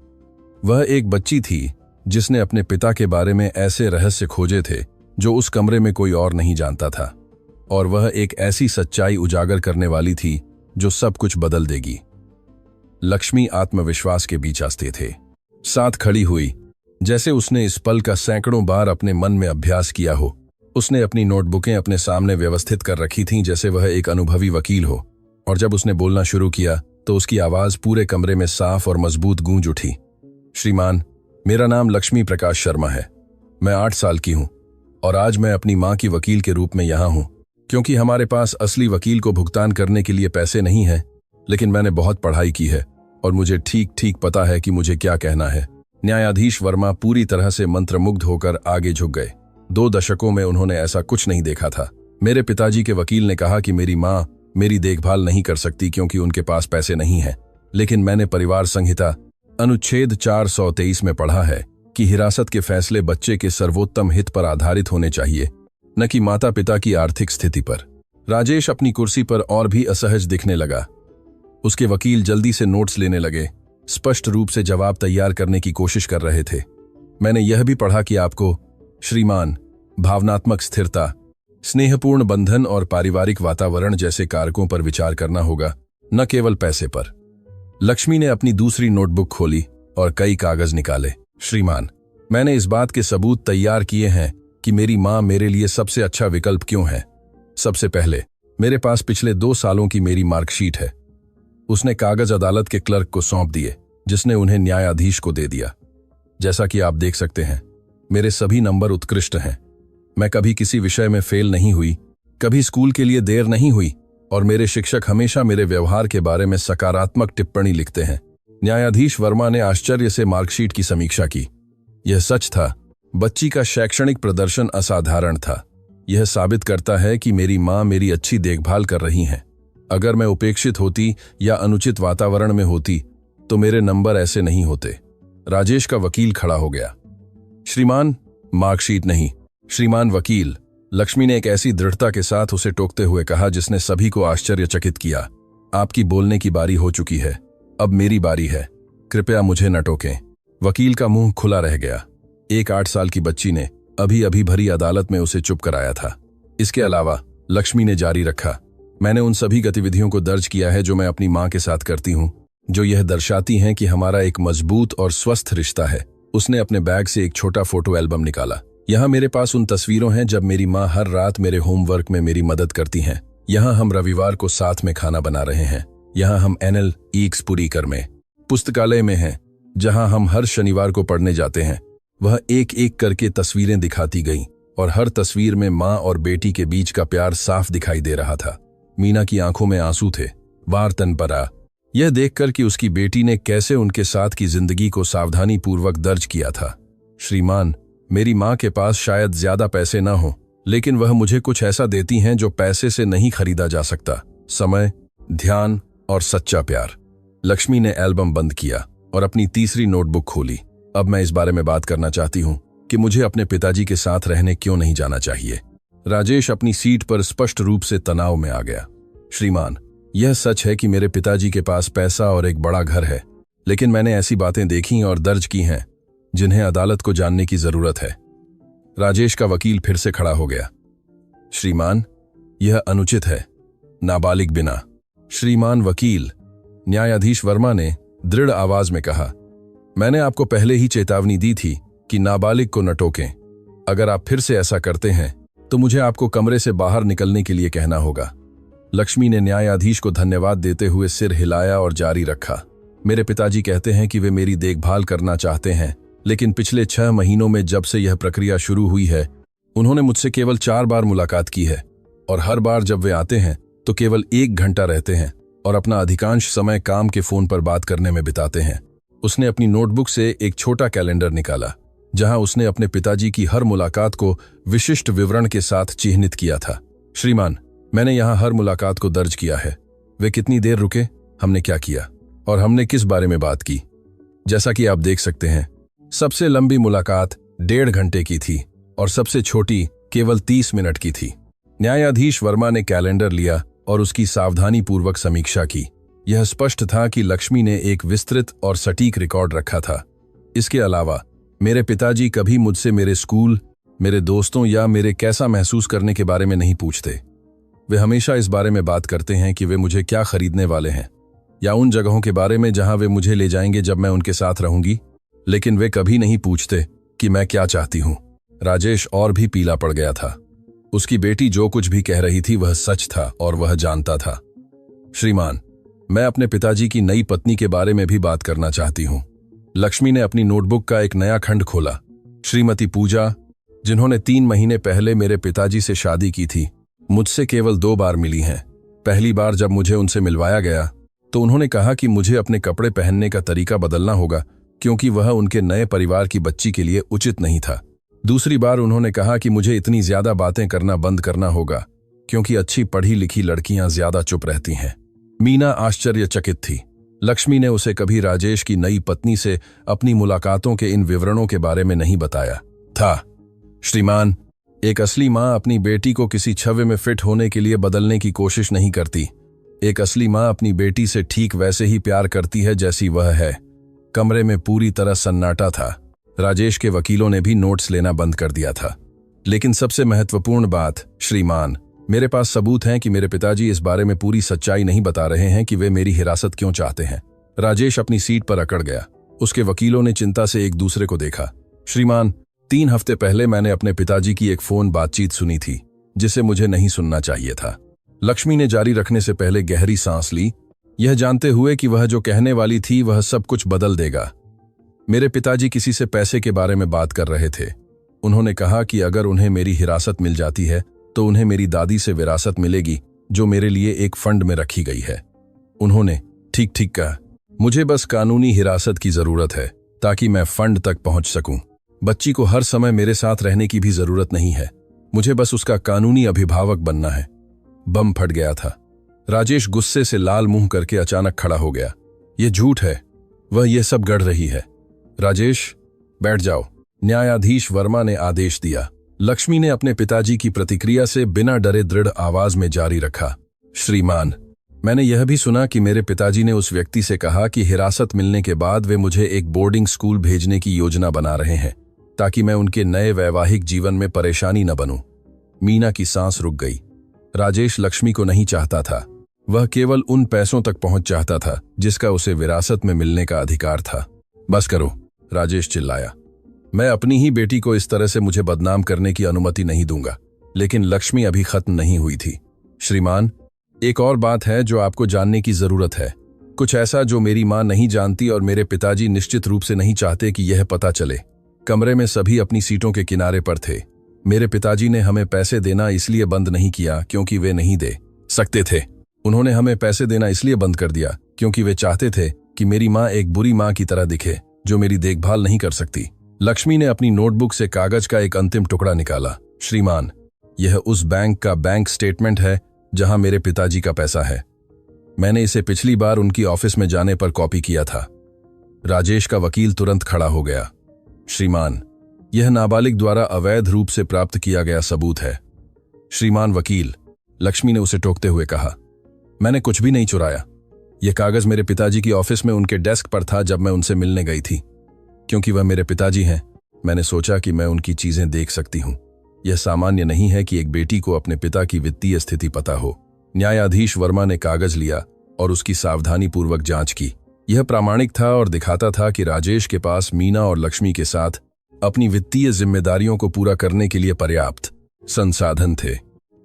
वह एक बच्ची थी जिसने अपने पिता के बारे में ऐसे रहस्य खोजे थे जो उस कमरे में कोई और नहीं जानता था, और वह एक ऐसी सच्चाई उजागर करने वाली थी जो सब कुछ बदल देगी। लक्ष्मी आत्मविश्वास के बीच आस्ते थे। साथ खड़ी हुई, जैसे उसने इस पल का सैकड़ों बार अपने मन में अभ्यास किया हो। उसने अपनी नोटबुकें अपने सामने व्यवस्थित कर रखी थीं जैसे वह एक अनुभवी वकील हो, और जब उसने बोलना शुरू किया तो उसकी आवाज पूरे कमरे में साफ और मजबूत गूंज उठी। श्रीमान, मेरा नाम लक्ष्मी प्रकाश शर्मा है। मैं 8 साल की हूं और आज मैं अपनी मां की वकील के रूप में यहां हूं, क्योंकि हमारे पास असली वकील को भुगतान करने के लिए पैसे नहीं हैं, लेकिन मैंने बहुत पढ़ाई की है और मुझे ठीक ठीक पता है कि मुझे क्या कहना है। न्यायाधीश वर्मा पूरी तरह से मंत्रमुग्ध होकर आगे झुक गए। 2 दशकों में उन्होंने ऐसा कुछ नहीं देखा था। मेरे पिताजी के वकील ने कहा कि मेरी माँ मेरी देखभाल नहीं कर सकती क्योंकि उनके पास पैसे नहीं हैं, लेकिन मैंने परिवार संहिता अनुच्छेद 423 में पढ़ा है कि हिरासत के फैसले बच्चे के सर्वोत्तम हित पर आधारित होने चाहिए, न कि माता पिता की आर्थिक स्थिति पर। राजेश अपनी कुर्सी पर और भी असहज दिखने लगा। उसके वकील जल्दी से नोट्स लेने लगे, स्पष्ट रूप से जवाब तैयार करने की कोशिश कर रहे थे। मैंने यह भी पढ़ा कि आपको श्रीमान भावनात्मक स्थिरता, स्नेहपूर्ण बंधन और पारिवारिक वातावरण जैसे कारकों पर विचार करना होगा, न केवल पैसे पर। लक्ष्मी ने अपनी दूसरी नोटबुक खोली और कई कागज निकाले। श्रीमान, मैंने इस बात के सबूत तैयार किए हैं कि मेरी माँ मेरे लिए सबसे अच्छा विकल्प क्यों है। सबसे पहले, मेरे पास पिछले 2 सालों की मेरी मार्कशीट है। उसने कागज अदालत के क्लर्क को सौंप दिए, जिसने उन्हें न्यायाधीश को दे दिया। जैसा कि आप देख सकते हैं, मेरे सभी नंबर उत्कृष्ट हैं। मैं कभी किसी विषय में फेल नहीं हुई, कभी स्कूल के लिए देर नहीं हुई, और मेरे शिक्षक हमेशा मेरे व्यवहार के बारे में सकारात्मक टिप्पणी लिखते हैं। न्यायाधीश वर्मा ने आश्चर्य से मार्कशीट की समीक्षा की। यह सच था, बच्ची का शैक्षणिक प्रदर्शन असाधारण था। यह साबित करता है कि मेरी माँ मेरी अच्छी देखभाल कर रही हैं। अगर मैं उपेक्षित होती या अनुचित वातावरण में होती तो मेरे नंबर ऐसे नहीं होते। राजेश का वकील खड़ा हो गया। श्रीमान, मार्कशीट नहीं, श्रीमान वकील, लक्ष्मी ने एक ऐसी दृढ़ता के साथ उसे टोकते हुए कहा जिसने सभी को आश्चर्यचकित किया। आपकी बोलने की बारी हो चुकी है, अब मेरी बारी है। कृपया मुझे न टोकें। वकील का मुंह खुला रह गया। एक 8 साल की बच्ची ने अभी अभी भरी अदालत में उसे चुप कराया था। इसके अलावा लक्ष्मी ने जारी रखा, मैंने उन सभी गतिविधियों को दर्ज किया है जो मैं अपनी माँ के साथ करती हूँ, जो यह दर्शाती हैं कि हमारा एक मजबूत और स्वस्थ रिश्ता है। उसने अपने बैग से एक छोटा फोटो एल्बम निकाला। यहाँ मेरे पास उन तस्वीरों हैं जब मेरी माँ हर रात मेरे होमवर्क में मेरी मदद करती हैं। यहाँ हम रविवार को साथ में खाना बना रहे हैं। यहाँ हम एनएल ईक्स पुरीकर में पुस्तकालय में हैं, जहाँ हम हर शनिवार को पढ़ने जाते हैं। वह एक एक करके तस्वीरें दिखाती गईं और हर तस्वीर में माँ और बेटी के बीच का प्यार साफ दिखाई दे रहा था। मीना की आंखों में आंसू थे। वार तन पर आ, यह देखकर कि उसकी बेटी ने कैसे उनके साथ की जिंदगी को सावधानी पूर्वक दर्ज किया था। श्रीमान, मेरी माँ के पास शायद ज्यादा पैसे ना हो, लेकिन वह मुझे कुछ ऐसा देती हैं जो पैसे से नहीं खरीदा जा सकता, समय, ध्यान और सच्चा प्यार। लक्ष्मी ने एल्बम बंद किया और अपनी तीसरी नोटबुक खोली। अब मैं इस बारे में बात करना चाहती हूँ कि मुझे अपने पिताजी के साथ रहने क्यों नहीं जाना चाहिए। राजेश अपनी सीट पर स्पष्ट रूप से तनाव में आ गया। श्रीमान, यह सच है कि मेरे पिताजी के पास पैसा और एक बड़ा घर है, लेकिन मैंने ऐसी बातें देखी और दर्ज की हैं जिन्हें अदालत को जानने की जरूरत है। राजेश का वकील फिर से खड़ा हो गया। श्रीमान, यह अनुचित है, नाबालिग बिना। श्रीमान वकील, न्यायाधीश वर्मा ने दृढ़ आवाज में कहा, मैंने आपको पहले ही चेतावनी दी थी कि नाबालिग को न टोकें। अगर आप फिर से ऐसा करते हैं तो मुझे आपको कमरे से बाहर निकलने के लिए कहना होगा। लक्ष्मी ने न्यायाधीश को धन्यवाद देते हुए सिर हिलाया और जारी रखा। मेरे पिताजी कहते हैं कि वे मेरी देखभाल करना चाहते हैं, लेकिन पिछले 6 महीनों में जब से यह प्रक्रिया शुरू हुई है, उन्होंने मुझसे केवल 4 बार मुलाकात की है, और हर बार जब वे आते हैं तो केवल 1 घंटा रहते हैं और अपना अधिकांश समय काम के फोन पर बात करने में बिताते हैं। उसने अपनी नोटबुक से एक छोटा कैलेंडर निकाला, जहां उसने अपने पिताजी की हर मुलाकात को विशिष्ट विवरण के साथ चिह्नित किया था। श्रीमान, मैंने यहाँ हर मुलाकात को दर्ज किया है। वे कितनी देर रुके, हमने क्या किया और हमने किस बारे में बात की। जैसा कि आप देख सकते हैं, सबसे लंबी मुलाकात 1.5 घंटे की थी और सबसे छोटी केवल 30 मिनट की थी। न्यायाधीश वर्मा ने कैलेंडर लिया और उसकी सावधानी पूर्वक समीक्षा की। यह स्पष्ट था कि लक्ष्मी ने एक विस्तृत और सटीक रिकॉर्ड रखा था। इसके अलावा मेरे पिताजी कभी मुझसे मेरे स्कूल, मेरे दोस्तों या मेरे कैसा महसूस करने के बारे में नहीं पूछते। वे हमेशा इस बारे में बात करते हैं कि वे मुझे क्या खरीदने वाले हैं या उन जगहों के बारे में जहां वे मुझे ले जाएंगे जब मैं उनके साथ रहूंगी, लेकिन वे कभी नहीं पूछते कि मैं क्या चाहती हूं। राजेश और भी पीला पड़ गया था। उसकी बेटी जो कुछ भी कह रही थी वह सच था और वह जानता था। श्रीमान, मैं अपने पिताजी की नई पत्नी के बारे में भी बात करना चाहती हूं। लक्ष्मी ने अपनी नोटबुक का एक नया खंड खोला। श्रीमती पूजा, जिन्होंने 3 महीने पहले मेरे पिताजी से शादी की थी, मुझसे केवल 2 बार मिली हैं। पहली बार जब मुझे उनसे मिलवाया गया तो उन्होंने कहा कि मुझे अपने कपड़े पहनने का तरीका बदलना होगा क्योंकि वह उनके नए परिवार की बच्ची के लिए उचित नहीं था। दूसरी बार उन्होंने कहा कि मुझे इतनी ज्यादा बातें करना बंद करना होगा क्योंकि अच्छी पढ़ी लिखी लड़कियां ज्यादा चुप रहती हैं। मीना आश्चर्यचकित थी। लक्ष्मी ने उसे कभी राजेश की नई पत्नी से अपनी मुलाकातों के इन विवरणों के बारे में नहीं बताया था। श्रीमान, एक असली माँ अपनी बेटी को किसी छवि में फिट होने के लिए बदलने की कोशिश नहीं करती। एक असली माँ अपनी बेटी से ठीक वैसे ही प्यार करती है जैसी वह है। कमरे में पूरी तरह सन्नाटा था। राजेश के वकीलों ने भी नोट्स लेना बंद कर दिया था। लेकिन सबसे महत्वपूर्ण बात, श्रीमान, मेरे पास सबूत हैं कि मेरे पिताजी इस बारे में पूरी सच्चाई नहीं बता रहे हैं कि वे मेरी हिरासत क्यों चाहते हैं। राजेश अपनी सीट पर अकड़ गया। उसके वकीलों ने चिंता से एक दूसरे को देखा। श्रीमान, 3 हफ्ते पहले मैंने अपने पिताजी की एक फोन बातचीत सुनी थी जिसे मुझे नहीं सुनना चाहिए था। लक्ष्मी ने जारी रखने से पहले गहरी सांस ली, यह जानते हुए कि वह जो कहने वाली थी वह सब कुछ बदल देगा। मेरे पिताजी किसी से पैसे के बारे में बात कर रहे थे। उन्होंने कहा कि अगर उन्हें मेरी हिरासत मिल जाती है तो उन्हें मेरी दादी से विरासत मिलेगी जो मेरे लिए एक फंड में रखी गई है। उन्होंने ठीक ठीक कहा, मुझे बस कानूनी हिरासत की जरूरत है ताकि मैं फंड तक पहुंच सकूं। बच्ची को हर समय मेरे साथ रहने की भी जरूरत नहीं है, मुझे बस उसका कानूनी अभिभावक बनना है। बम फट गया था। राजेश गुस्से से लाल मुंह करके अचानक खड़ा हो गया। यह झूठ है, वह ये सब गढ़ रही है। राजेश, बैठ जाओ, न्यायाधीश वर्मा ने आदेश दिया। लक्ष्मी ने अपने पिताजी की प्रतिक्रिया से बिना डरे दृढ़ आवाज में जारी रखा, श्रीमान, मैंने यह भी सुना कि मेरे पिताजी ने उस व्यक्ति से कहा कि हिरासत मिलने के बाद वे मुझे एक बोर्डिंग स्कूल भेजने की योजना बना रहे हैं ताकि मैं उनके नए वैवाहिक जीवन में परेशानी न बनूं। मीना की सांस रुक गई। राजेश लक्ष्मी को नहीं चाहता था, वह केवल उन पैसों तक पहुंच चाहता था जिसका उसे विरासत में मिलने का अधिकार था। बस करो, राजेश चिल्लाया, मैं अपनी ही बेटी को इस तरह से मुझे बदनाम करने की अनुमति नहीं दूंगा। लेकिन लक्ष्मी अभी खत्म नहीं हुई थी। श्रीमान, एक और बात है जो आपको जानने की जरूरत है, कुछ ऐसा जो मेरी मां नहीं जानती और मेरे पिताजी निश्चित रूप से नहीं चाहते कि यह पता चले। कमरे में सभी अपनी सीटों के किनारे पर थे। मेरे पिताजी ने हमें पैसे देना इसलिए बंद नहीं किया क्योंकि वे नहीं दे सकते थे। उन्होंने हमें पैसे देना इसलिए बंद कर दिया क्योंकि वे चाहते थे कि मेरी मां एक बुरी मां की तरह दिखे जो मेरी देखभाल नहीं कर सकती। लक्ष्मी ने अपनी नोटबुक से कागज का एक अंतिम टुकड़ा निकाला। श्रीमान, यह उस बैंक का बैंक स्टेटमेंट है जहां मेरे पिताजी का पैसा है। मैंने इसे पिछली बार उनकी ऑफिस में जाने पर कॉपी किया था। राजेश का वकील तुरंत खड़ा हो गया। श्रीमान, यह नाबालिग द्वारा अवैध रूप से प्राप्त किया गया सबूत है। श्रीमान वकील, लक्ष्मी ने उसे टोकते हुए कहा, मैंने कुछ भी नहीं चुराया। यह कागज मेरे पिताजी की ऑफिस में उनके डेस्क पर था जब मैं उनसे मिलने गई थी। क्योंकि वह मेरे पिताजी हैं, मैंने सोचा कि मैं उनकी चीजें देख सकती हूं। यह सामान्य नहीं है कि एक बेटी को अपने पिता की वित्तीय स्थिति पता हो। न्यायाधीश वर्मा ने कागज लिया और उसकी सावधानीपूर्वक जांच की। यह प्रामाणिक था और दिखाता था कि राजेश के पास मीना और लक्ष्मी के साथ अपनी वित्तीय जिम्मेदारियों को पूरा करने के लिए पर्याप्त संसाधन थे।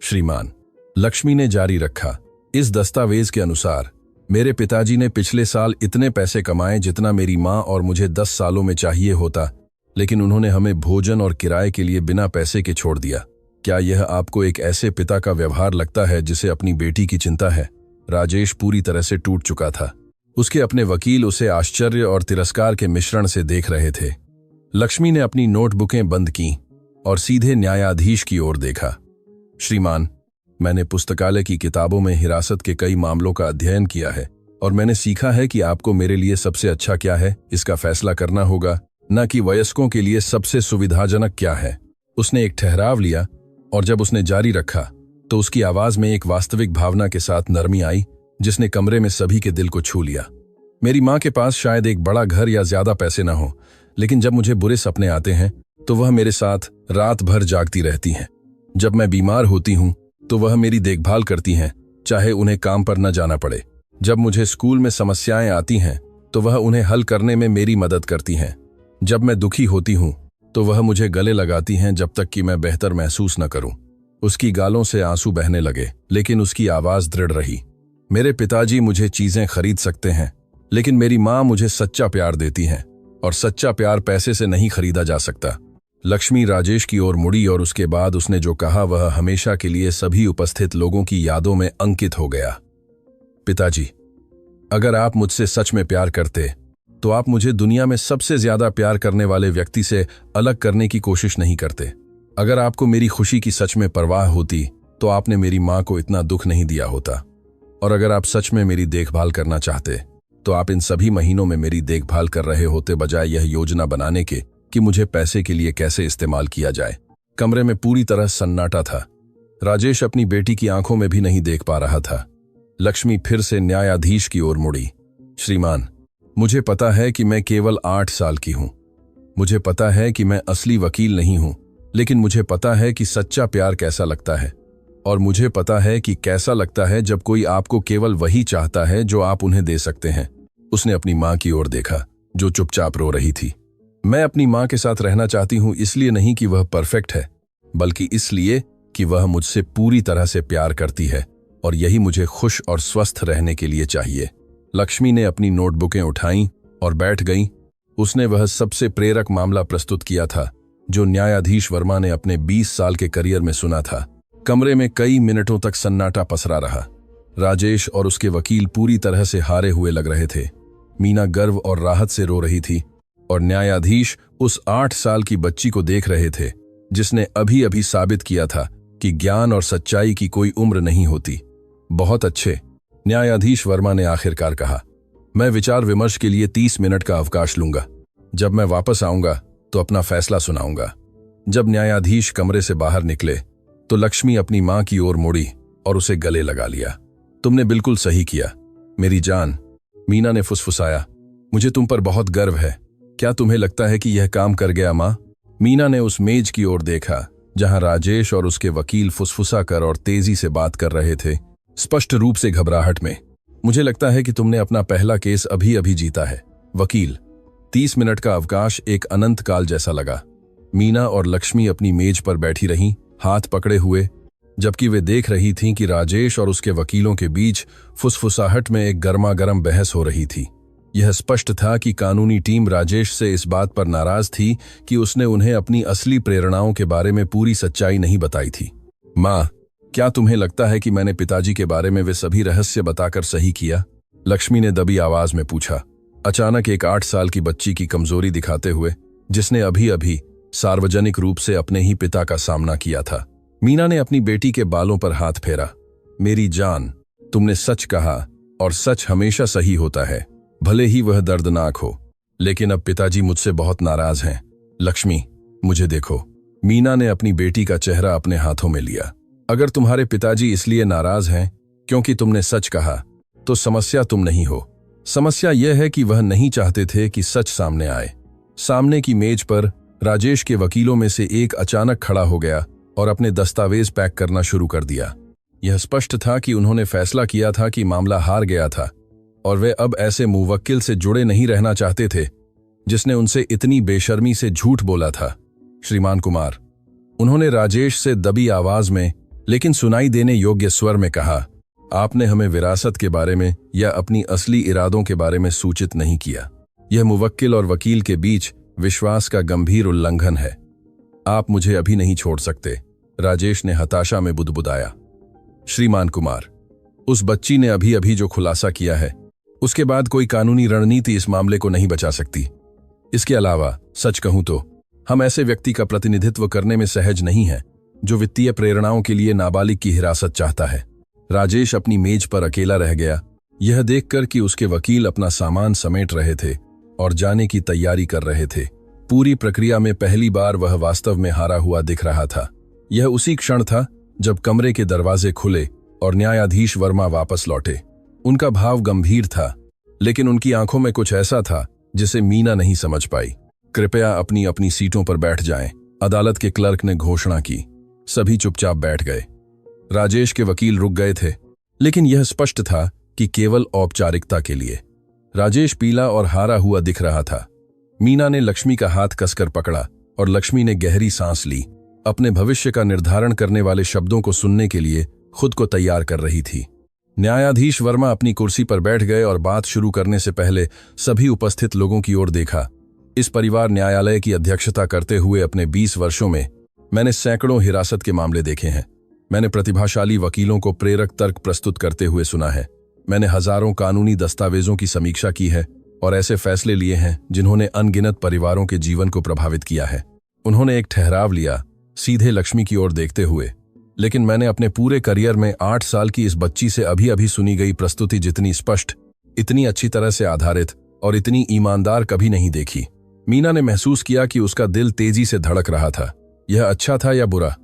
श्रीमान, लक्ष्मी ने जारी रखा, इस दस्तावेज के अनुसार मेरे पिताजी ने पिछले साल इतने पैसे कमाए जितना मेरी मां और मुझे 10 सालों में चाहिए होता, लेकिन उन्होंने हमें भोजन और किराए के लिए बिना पैसे के छोड़ दिया। क्या यह आपको एक ऐसे पिता का व्यवहार लगता है जिसे अपनी बेटी की चिंता है? राजेश पूरी तरह से टूट चुका था। उसके अपने वकील उसे आश्चर्य और तिरस्कार के मिश्रण से देख रहे थे। लक्ष्मी ने अपनी नोटबुकें बंद की और सीधे न्यायाधीश की ओर देखा। श्रीमान, मैंने पुस्तकालय की किताबों में हिरासत के कई मामलों का अध्ययन किया है और मैंने सीखा है कि आपको मेरे लिए सबसे अच्छा क्या है इसका फैसला करना होगा, न कि वयस्कों के लिए सबसे सुविधाजनक क्या है। उसने एक ठहराव लिया और जब उसने जारी रखा तो उसकी आवाज में एक वास्तविक भावना के साथ नरमी आई जिसने कमरे में सभी के दिल को छू लिया। मेरी मां के पास शायद एक बड़ा घर या ज्यादा पैसे ना हो, लेकिन जब मुझे बुरे सपने आते हैं तो वह मेरे साथ रात भर जागती रहती हैं। जब मैं बीमार होती हूं तो वह मेरी देखभाल करती हैं, चाहे उन्हें काम पर न जाना पड़े। जब मुझे स्कूल में समस्याएं आती हैं तो वह उन्हें हल करने में मेरी मदद करती हैं। जब मैं दुखी होती हूं तो वह मुझे गले लगाती हैं जब तक कि मैं बेहतर महसूस न करूं। उसकी गालों से आंसू बहने लगे, लेकिन उसकी आवाज दृढ़ रही। मेरे पिताजी मुझे चीजें खरीद सकते हैं, लेकिन मेरी मां मुझे सच्चा प्यार देती हैं, और सच्चा प्यार पैसे से नहीं खरीदा जा सकता। लक्ष्मी राजेश की ओर मुड़ी और उसके बाद उसने जो कहा वह हमेशा के लिए सभी उपस्थित लोगों की यादों में अंकित हो गया। पिताजी, अगर आप मुझसे सच में प्यार करते तो आप मुझे दुनिया में सबसे ज्यादा प्यार करने वाले व्यक्ति से अलग करने की कोशिश नहीं करते। अगर आपको मेरी खुशी की सच में परवाह होती तो आपने मेरी माँ को इतना दुख नहीं दिया होता। और अगर आप सच में मेरी देखभाल करना चाहते तो आप इन सभी महीनों में मेरी देखभाल कर रहे होते, बजाय यह योजना बनाने के कि मुझे पैसे के लिए कैसे इस्तेमाल किया जाए। कमरे में पूरी तरह सन्नाटा था। राजेश अपनी बेटी की आंखों में भी नहीं देख पा रहा था। लक्ष्मी फिर से न्यायाधीश की ओर मुड़ी। श्रीमान, मुझे पता है कि मैं केवल 8 साल की हूं। मुझे पता है कि मैं असली वकील नहीं हूं, लेकिन मुझे पता है कि सच्चा प्यार कैसा लगता है। और मुझे पता है कि कैसा लगता है जब कोई आपको केवल वही चाहता है जो आप उन्हें दे सकते हैं। उसने अपनी माँ की ओर देखा, जो चुपचाप रो रही थी। मैं अपनी माँ के साथ रहना चाहती हूँ, इसलिए नहीं कि वह परफेक्ट है, बल्कि इसलिए कि वह मुझसे पूरी तरह से प्यार करती है, और यही मुझे खुश और स्वस्थ रहने के लिए चाहिए। लक्ष्मी ने अपनी नोटबुकें उठाईं और बैठ गईं। उसने वह सबसे प्रेरक मामला प्रस्तुत किया था जो न्यायाधीश वर्मा ने अपने 20 साल के करियर में सुना था। कमरे में कई मिनटों तक सन्नाटा पसरा रहा। राजेश और उसके वकील पूरी तरह से हारे हुए लग रहे थे। मीना गर्व और राहत से रो रही थी, और न्यायाधीश उस 8 साल की बच्ची को देख रहे थे जिसने अभी अभी साबित किया था कि ज्ञान और सच्चाई की कोई उम्र नहीं होती। बहुत अच्छे, न्यायाधीश वर्मा ने आखिरकार कहा। मैं विचार विमर्श के लिए 30 मिनट का अवकाश लूंगा। जब मैं वापस आऊंगा तो अपना फैसला सुनाऊंगा। जब न्यायाधीश कमरे से बाहर निकले तो लक्ष्मी अपनी मां की ओर मुड़ी और उसे गले लगा लिया। तुमने बिल्कुल सही किया मेरी जान, मीना ने फुसफुसाया। मुझे तुम पर बहुत गर्व है। क्या तुम्हें लगता है कि यह काम कर गया मां? मीना ने उस मेज की ओर देखा जहां राजेश और उसके वकील फुसफुसा कर और तेजी से बात कर रहे थे, स्पष्ट रूप से घबराहट में। मुझे लगता है कि तुमने अपना पहला केस अभी अभी जीता है। वकील, 30 मिनट का अवकाश एक अनंत काल जैसा लगा। मीना और लक्ष्मी अपनी मेज पर बैठी रहीं, हाथ पकड़े हुए, जबकि वे देख रही थीं कि राजेश और उसके वकीलों के बीच फुसफुसाहट में एक गर्मागर्म बहस हो रही थी। यह स्पष्ट था कि कानूनी टीम राजेश से इस बात पर नाराज थी कि उसने उन्हें अपनी असली प्रेरणाओं के बारे में पूरी सच्चाई नहीं बताई थी। माँ, क्या तुम्हें लगता है कि मैंने पिताजी के बारे में वे सभी रहस्य बताकर सही किया? लक्ष्मी ने दबी आवाज में पूछा, अचानक एक 8 साल की बच्ची की कमजोरी दिखाते हुए, जिसने अभी अभी सार्वजनिक रूप से अपने ही पिता का सामना किया था। मीना ने अपनी बेटी के बालों पर हाथ फेरा। मेरी जान, तुमने सच कहा, और सच हमेशा सही होता है, भले ही वह दर्दनाक हो। लेकिन अब पिताजी मुझसे बहुत नाराज हैं। लक्ष्मी, मुझे देखो। मीना ने अपनी बेटी का चेहरा अपने हाथों में लिया। अगर तुम्हारे पिताजी इसलिए नाराज हैं क्योंकि तुमने सच कहा, तो समस्या तुम नहीं हो। समस्या यह है कि वह नहीं चाहते थे कि सच सामने आए। सामने की मेज पर राजेश के वकीलों में से एक अचानक खड़ा हो गया और अपने दस्तावेज पैक करना शुरू कर दिया। यह स्पष्ट था कि उन्होंने फैसला किया था कि मामला हार गया था, और वे अब ऐसे मुवक्किल से जुड़े नहीं रहना चाहते थे जिसने उनसे इतनी बेशर्मी से झूठ बोला था। श्रीमान कुमार, उन्होंने राजेश से दबी आवाज में लेकिन सुनाई देने योग्य स्वर में कहा, आपने हमें विरासत के बारे में या अपनी असली इरादों के बारे में सूचित नहीं किया। यह मुवक्किल और वकील के बीच विश्वास का गंभीर उल्लंघन है। आप मुझे अभी नहीं छोड़ सकते, राजेश ने हताशा में बुदबुदाया। श्रीमान कुमार, उस बच्ची ने अभी अभी जो खुलासा किया है, उसके बाद कोई कानूनी रणनीति इस मामले को नहीं बचा सकती। इसके अलावा सच कहूं तो हम ऐसे व्यक्ति का प्रतिनिधित्व करने में सहज नहीं हैं जो वित्तीय प्रेरणाओं के लिए नाबालिग की हिरासत चाहता है। राजेश अपनी मेज पर अकेला रह गया, यह देखकर कि उसके वकील अपना सामान समेट रहे थे और जाने की तैयारी कर रहे थे। पूरी प्रक्रिया में पहली बार वह वास्तव में हारा हुआ दिख रहा था। यह उसी क्षण था जब कमरे के दरवाजे खुले और न्यायाधीश वर्मा वापस लौटे। उनका भाव गंभीर था, लेकिन उनकी आंखों में कुछ ऐसा था जिसे मीना नहीं समझ पाई। कृपया अपनी अपनी सीटों पर बैठ जाएं, अदालत के क्लर्क ने घोषणा की। सभी चुपचाप बैठ गए। राजेश के वकील रुक गए थे, लेकिन यह स्पष्ट था कि केवल औपचारिकता के लिए। राजेश पीला और हारा हुआ दिख रहा था। मीना ने लक्ष्मी का हाथ कसकर पकड़ा और लक्ष्मी ने गहरी सांस ली। अपने भविष्य का निर्धारण करने वाले शब्दों को सुनने के लिए खुद को तैयार कर रही थी। न्यायाधीश वर्मा अपनी कुर्सी पर बैठ गए और बात शुरू करने से पहले सभी उपस्थित लोगों की ओर देखा। इस परिवार न्यायालय की अध्यक्षता करते हुए अपने 20 वर्षों में मैंने सैकड़ों हिरासत के मामले देखे हैं। मैंने प्रतिभाशाली वकीलों को प्रेरक तर्क प्रस्तुत करते हुए सुना है। मैंने हजारों कानूनी दस्तावेजों की समीक्षा की है और ऐसे फैसले लिए हैं जिन्होंने अनगिनत परिवारों के जीवन को प्रभावित किया है। उन्होंने एक ठहराव लिया, सीधे लक्ष्मी की ओर देखते हुए। लेकिन मैंने अपने पूरे करियर में 8 साल की इस बच्ची से अभी अभी सुनी गई प्रस्तुति जितनी स्पष्ट, इतनी अच्छी तरह से आधारित और इतनी ईमानदार कभी नहीं देखी। मीना ने महसूस किया कि उसका दिल तेजी से धड़क रहा था। यह अच्छा था या बुरा?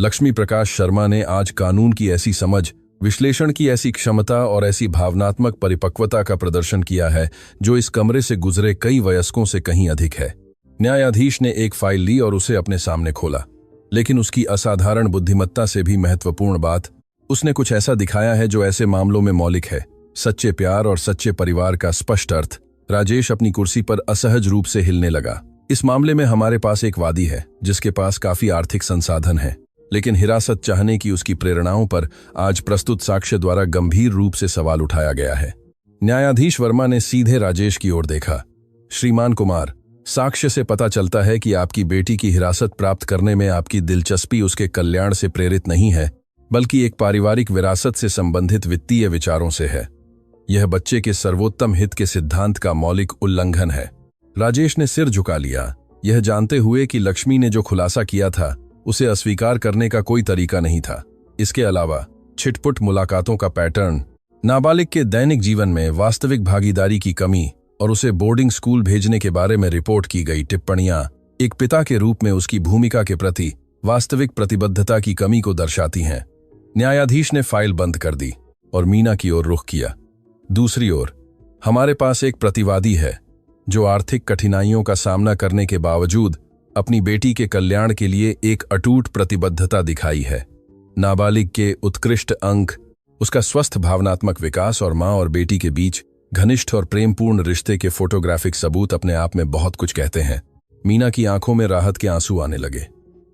लक्ष्मी प्रकाश शर्मा ने आज कानून की ऐसी समझ, विश्लेषण की ऐसी क्षमता और ऐसी भावनात्मक परिपक्वता का प्रदर्शन किया है जो इस कमरे से गुजरे कई वयस्कों से कहीं अधिक है। न्यायाधीश ने एक फाइल ली और उसे अपने सामने खोला, लेकिन उसकी असाधारण बुद्धिमत्ता से भी महत्वपूर्ण बात, उसने कुछ ऐसा दिखाया है जो ऐसे मामलों में मौलिक है, सच्चे प्यार और सच्चे परिवार का स्पष्ट अर्थ। राजेश अपनी कुर्सी पर असहज रूप से हिलने लगा। इस मामले में हमारे पास एक वादी है जिसके पास काफी आर्थिक संसाधन है, लेकिन हिरासत चाहने की उसकी प्रेरणाओं पर आज प्रस्तुत साक्ष्य द्वारा गंभीर रूप से सवाल उठाया गया है। न्यायाधीश वर्मा ने सीधे राजेश की ओर देखा। श्रीमान कुमार, साक्ष्य से पता चलता है कि आपकी बेटी की हिरासत प्राप्त करने में आपकी दिलचस्पी उसके कल्याण से प्रेरित नहीं है, बल्कि एक पारिवारिक विरासत से संबंधित वित्तीय विचारों से है। यह बच्चे के सर्वोत्तम हित के सिद्धांत का मौलिक उल्लंघन है। राजेश ने सिर झुका लिया, यह जानते हुए कि लक्ष्मी ने जो खुलासा किया था उसे अस्वीकार करने का कोई तरीका नहीं था। इसके अलावा छिटपुट मुलाकातों का पैटर्न, नाबालिग के दैनिक जीवन में वास्तविक भागीदारी की कमी और उसे बोर्डिंग स्कूल भेजने के बारे में रिपोर्ट की गई टिप्पणियां एक पिता के रूप में उसकी भूमिका के प्रति वास्तविक प्रतिबद्धता की कमी को दर्शाती हैं। न्यायाधीश ने फाइल बंद कर दी और मीना की ओर रुख किया। दूसरी ओर हमारे पास एक प्रतिवादी है जो आर्थिक कठिनाइयों का सामना करने के बावजूद अपनी बेटी के कल्याण के लिए एक अटूट प्रतिबद्धता दिखाई है। नाबालिग के उत्कृष्ट अंक, उसका स्वस्थ भावनात्मक विकास और मां और बेटी के बीच घनिष्ठ और प्रेमपूर्ण रिश्ते के फोटोग्राफिक सबूत अपने आप में बहुत कुछ कहते हैं। मीना की आंखों में राहत के आंसू आने लगे।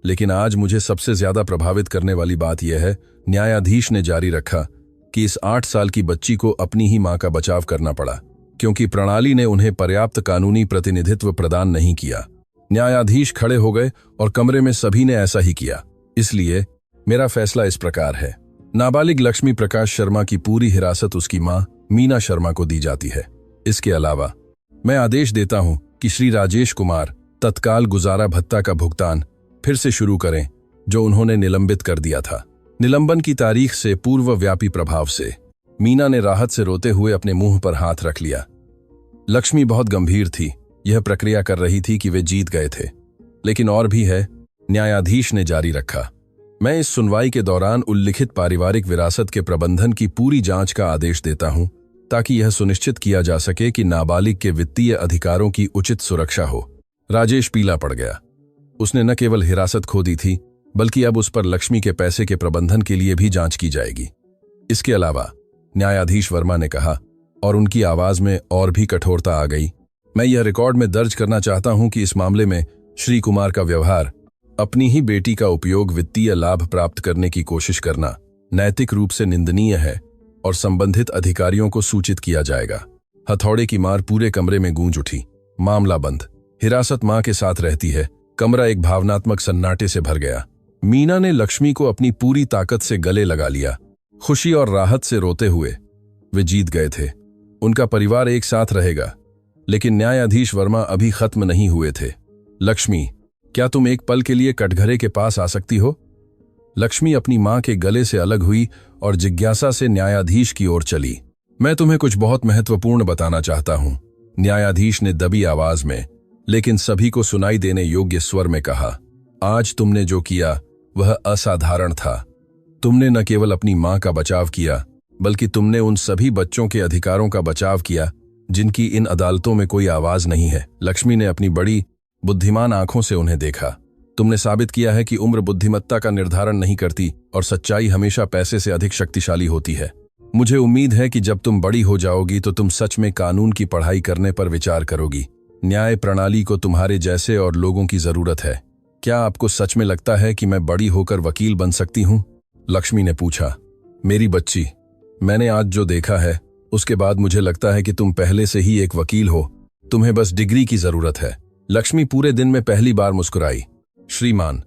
लेकिन आज मुझे सबसे ज्यादा प्रभावित करने वाली बात यह है, न्यायाधीश ने जारी रखा, कि इस 8 साल की बच्ची को अपनी ही मां का बचाव करना पड़ा क्योंकि प्रणाली ने उन्हें पर्याप्त कानूनी प्रतिनिधित्व प्रदान नहीं किया। न्यायाधीश खड़े हो गए और कमरे में सभी ने ऐसा ही किया। इसलिए मेरा फैसला इस प्रकार है, नाबालिग लक्ष्मी प्रकाश शर्मा की पूरी हिरासत उसकी मां मीना शर्मा को दी जाती है। इसके अलावा मैं आदेश देता हूं कि श्री राजेश कुमार तत्काल गुजारा भत्ता का भुगतान फिर से शुरू करें जो उन्होंने निलंबित कर दिया था। निलंबन की तारीख से पूर्वव्यापी प्रभाव से। मीना ने राहत से रोते हुए अपने मुंह पर हाथ रख लिया। लक्ष्मी बहुत गंभीर थी, यह प्रक्रिया कर रही थी कि वे जीत गए थे। लेकिन और भी है, न्यायाधीश ने जारी रखा। मैं इस सुनवाई के दौरान उल्लिखित पारिवारिक विरासत के प्रबंधन की पूरी जांच का आदेश देता हूं ताकि यह सुनिश्चित किया जा सके कि नाबालिग के वित्तीय अधिकारों की उचित सुरक्षा हो। राजेश पीला पड़ गया। उसने न केवल हिरासत खो दी थी, बल्कि अब उस पर लक्ष्मी के पैसे के प्रबंधन के लिए भी जांच की जाएगी। इसके अलावा न्यायाधीश वर्मा ने कहा, और उनकी आवाज में और भी कठोरता आ गई, मैं यह रिकॉर्ड में दर्ज करना चाहता हूं कि इस मामले में श्री कुमार का व्यवहार, अपनी ही बेटी का उपयोग वित्तीय लाभ प्राप्त करने की कोशिश करना, नैतिक रूप से निंदनीय है और संबंधित अधिकारियों को सूचित किया जाएगा। हथौड़े की मार पूरे कमरे में गूंज उठी। मामला बंद। हिरासत मां के साथ रहती है। कमरा एक भावनात्मक सन्नाटे से भर गया। मीना ने लक्ष्मी को अपनी पूरी ताकत से गले लगा लिया। खुशी और राहत से रोते हुए वे जीत गए थे। उनका परिवार एक साथ रहेगा। लेकिन न्यायाधीश वर्मा अभी खत्म नहीं हुए थे। लक्ष्मी, क्या तुम एक पल के लिए कटघरे के पास आ सकती हो? लक्ष्मी अपनी मां के गले से अलग हुई और जिज्ञासा से न्यायाधीश की ओर चली। मैं तुम्हें कुछ बहुत महत्वपूर्ण बताना चाहता हूं, न्यायाधीश ने दबी आवाज में लेकिन सभी को सुनाई देने योग्य स्वर में कहा। आज तुमने जो किया वह असाधारण था। तुमने न केवल अपनी मां का बचाव किया, बल्कि तुमने उन सभी बच्चों के अधिकारों का बचाव किया जिनकी इन अदालतों में कोई आवाज नहीं है। लक्ष्मी ने अपनी बड़ी बुद्धिमान आंखों से उन्हें देखा। तुमने साबित किया है कि उम्र बुद्धिमत्ता का निर्धारण नहीं करती और सच्चाई हमेशा पैसे से अधिक शक्तिशाली होती है। मुझे उम्मीद है कि जब तुम बड़ी हो जाओगी तो तुम सच में कानून की पढ़ाई करने पर विचार करोगी। न्याय प्रणाली को तुम्हारे जैसे और लोगों की जरूरत है। क्या आपको सच में लगता है कि मैं बड़ी होकर वकील बन सकती हूं? लक्ष्मी ने पूछा। मेरी बच्ची, मैंने आज जो देखा है उसके बाद मुझे लगता है कि तुम पहले से ही एक वकील हो। तुम्हें बस डिग्री की जरूरत है। लक्ष्मी पूरे दिन में पहली बार मुस्कुराई। श्रीमान,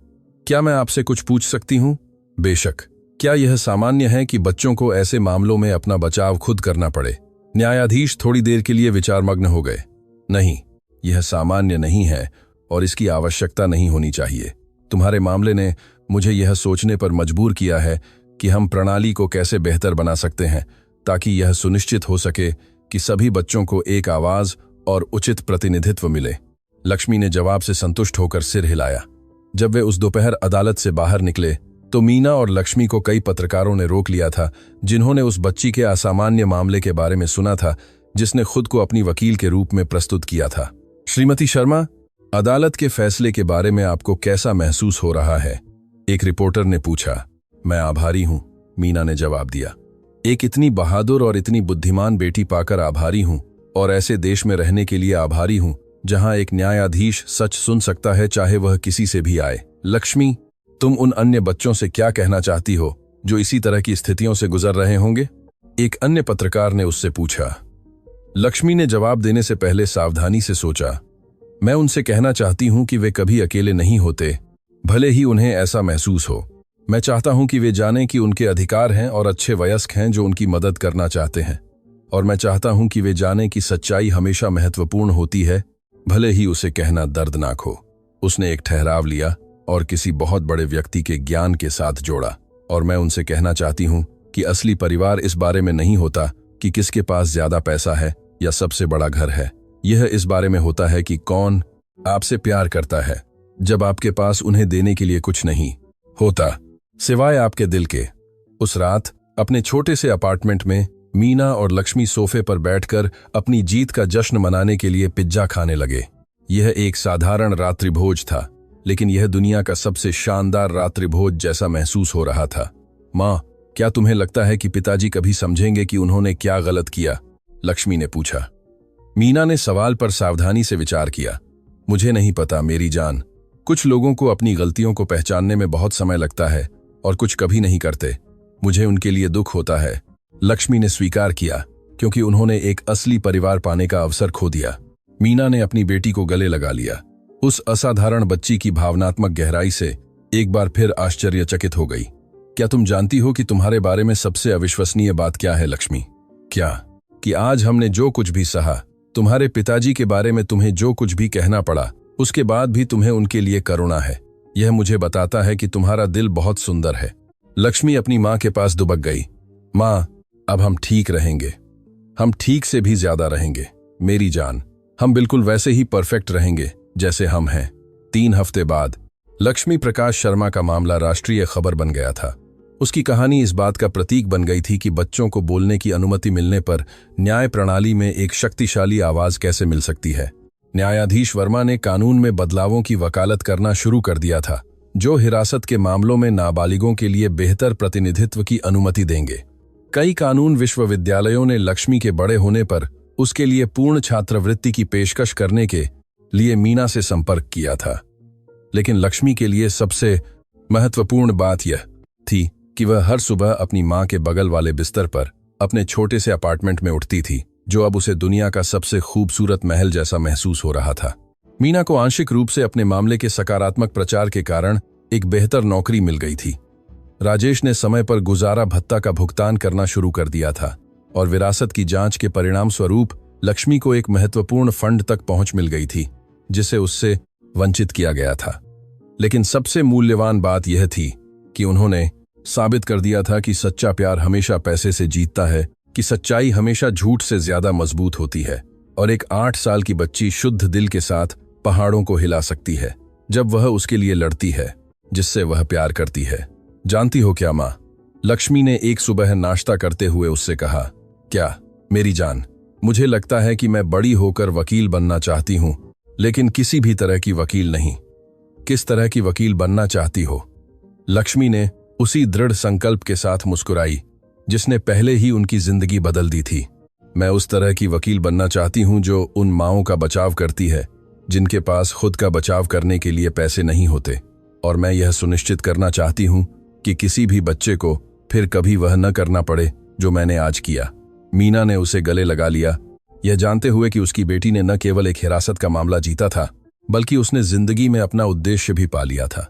क्या मैं आपसे कुछ पूछ सकती हूं? बेशक। क्या यह सामान्य है कि बच्चों को ऐसे मामलों में अपना बचाव खुद करना पड़े? न्यायाधीश थोड़ी देर के लिए विचारमग्न हो गए। नहीं, यह सामान्य नहीं है और इसकी आवश्यकता नहीं होनी चाहिए। तुम्हारे मामले ने मुझे यह सोचने पर मजबूर किया है कि हम प्रणाली को कैसे बेहतर बना सकते हैं ताकि यह सुनिश्चित हो सके कि सभी बच्चों को एक आवाज और उचित प्रतिनिधित्व मिले। लक्ष्मी ने जवाब से संतुष्ट होकर सिर हिलाया। जब वे उस दोपहर अदालत से बाहर निकले तो मीना और लक्ष्मी को कई पत्रकारों ने रोक लिया था, जिन्होंने उस बच्ची के असामान्य मामले के बारे में सुना था जिसने खुद को अपनी वकील के रूप में प्रस्तुत किया था। श्रीमती शर्मा, अदालत के फैसले के बारे में आपको कैसा महसूस हो रहा है? एक रिपोर्टर ने पूछा। मैं आभारी हूं, मीना ने जवाब दिया। एक इतनी बहादुर और इतनी बुद्धिमान बेटी पाकर आभारी हूं, और ऐसे देश में रहने के लिए आभारी हूं जहां एक न्यायाधीश सच सुन सकता है, चाहे वह किसी से भी आए। लक्ष्मी, तुम उन अन्य बच्चों से क्या कहना चाहती हो जो इसी तरह की स्थितियों से गुजर रहे होंगे? एक अन्य पत्रकार ने उससे पूछा। लक्ष्मी ने जवाब देने से पहले सावधानी से सोचा। मैं उनसे कहना चाहती हूं कि वे कभी अकेले नहीं होते, भले ही उन्हें ऐसा महसूस हो। मैं चाहता हूं कि वे जानें कि उनके अधिकार हैं और अच्छे वयस्क हैं जो उनकी मदद करना चाहते हैं। और मैं चाहता हूं कि वे जानें कि सच्चाई हमेशा महत्वपूर्ण होती है, भले ही उसे कहना दर्दनाक हो। उसने एक ठहराव लिया और किसी बहुत बड़े व्यक्ति के ज्ञान के साथ जोड़ा। और मैं उनसे कहना चाहती हूं कि असली परिवार इस बारे में नहीं होता कि किसके पास ज्यादा पैसा है या सबसे बड़ा घर है। यह इस बारे में होता है कि कौन आपसे प्यार करता है जब आपके पास उन्हें देने के लिए कुछ नहीं होता सिवाय आपके दिल के। उस रात अपने छोटे से अपार्टमेंट में मीना और लक्ष्मी सोफे पर बैठकर अपनी जीत का जश्न मनाने के लिए पिज्जा खाने लगे। यह एक साधारण रात्रिभोज था, लेकिन यह दुनिया का सबसे शानदार रात्रिभोज जैसा महसूस हो रहा था। माँ, क्या तुम्हें लगता है कि पिताजी कभी समझेंगे कि उन्होंने क्या गलत किया? लक्ष्मी ने पूछा। मीना ने सवाल पर सावधानी से विचार किया। मुझे नहीं पता मेरी जान। कुछ लोगों को अपनी गलतियों को पहचानने में बहुत समय लगता है और कुछ कभी नहीं करते। मुझे उनके लिए दुख होता है। लक्ष्मी ने स्वीकार किया, क्योंकि उन्होंने एक असली परिवार पाने का अवसर खो दिया। मीना ने अपनी बेटी को गले लगा लिया। उस असाधारण बच्ची की भावनात्मक गहराई से एक बार फिर आश्चर्यचकित हो गई। क्या तुम जानती हो कि तुम्हारे बारे में सबसे अविश्वसनीय बात क्या है लक्ष्मी? क्या कि आज हमने जो कुछ भी सहा, तुम्हारे पिताजी के बारे में तुम्हें जो कुछ भी कहना पड़ा, उसके बाद भी तुम्हें उनके लिए करुणा है। यह मुझे बताता है कि तुम्हारा दिल बहुत सुंदर है। लक्ष्मी अपनी माँ के पास दुबक गई। माँ, अब हम ठीक रहेंगे। हम ठीक से भी ज्यादा रहेंगे मेरी जान। हम बिल्कुल वैसे ही परफेक्ट रहेंगे जैसे हम हैं। 3 हफ्ते बाद लक्ष्मी प्रकाश शर्मा का मामला राष्ट्रीय खबर बन गया था। उसकी कहानी इस बात का प्रतीक बन गई थी कि बच्चों को बोलने की अनुमति मिलने पर न्याय प्रणाली में एक शक्तिशाली आवाज कैसे मिल सकती है। न्यायाधीश वर्मा ने कानून में बदलावों की वकालत करना शुरू कर दिया था, जो हिरासत के मामलों में नाबालिगों के लिए बेहतर प्रतिनिधित्व की अनुमति देंगे। कई कानून विश्वविद्यालयों ने लक्ष्मी के बड़े होने पर उसके लिए पूर्ण छात्रवृत्ति की पेशकश करने के लिए मीना से संपर्क किया था। लेकिन लक्ष्मी के लिए सबसे महत्वपूर्ण बात यह थी कि वह हर सुबह अपनी मां के बगल वाले बिस्तर पर अपने छोटे से अपार्टमेंट में उठती थी, जो अब उसे दुनिया का सबसे खूबसूरत महल जैसा महसूस हो रहा था। मीना को आंशिक रूप से अपने मामले के सकारात्मक प्रचार के कारण एक बेहतर नौकरी मिल गई थी। राजेश ने समय पर गुजारा भत्ता का भुगतान करना शुरू कर दिया था और विरासत की जांच के परिणाम स्वरूप लक्ष्मी को एक महत्वपूर्ण फंड तक पहुंच मिल गई थी, जिसे उससे वंचित किया गया था। लेकिन सबसे मूल्यवान बात यह थी कि उन्होंने साबित कर दिया था कि सच्चा प्यार हमेशा पैसे से जीतता है, कि सच्चाई हमेशा झूठ से ज्यादा मजबूत होती है और एक 8 साल की बच्ची शुद्ध दिल के साथ पहाड़ों को हिला सकती है जब वह उसके लिए लड़ती है जिससे वह प्यार करती है। जानती हो क्या माँ? लक्ष्मी ने एक सुबह नाश्ता करते हुए उससे कहा। क्या मेरी जान? मुझे लगता है कि मैं बड़ी होकर वकील बनना चाहती हूँ, लेकिन किसी भी तरह की वकील नहीं। किस तरह की वकील बनना चाहती हो? लक्ष्मी ने उसी दृढ़ संकल्प के साथ मुस्कुराई जिसने पहले ही उनकी जिंदगी बदल दी थी। मैं उस तरह की वकील बनना चाहती हूं जो उन माँओं का बचाव करती है जिनके पास खुद का बचाव करने के लिए पैसे नहीं होते, और मैं यह सुनिश्चित करना चाहती हूं कि किसी भी बच्चे को फिर कभी वह न करना पड़े जो मैंने आज किया। मीना ने उसे गले लगा लिया, यह जानते हुए कि उसकी बेटी ने न केवल एक हिरासत का मामला जीता था, बल्कि उसने जिंदगी में अपना उद्देश्य भी पा लिया था।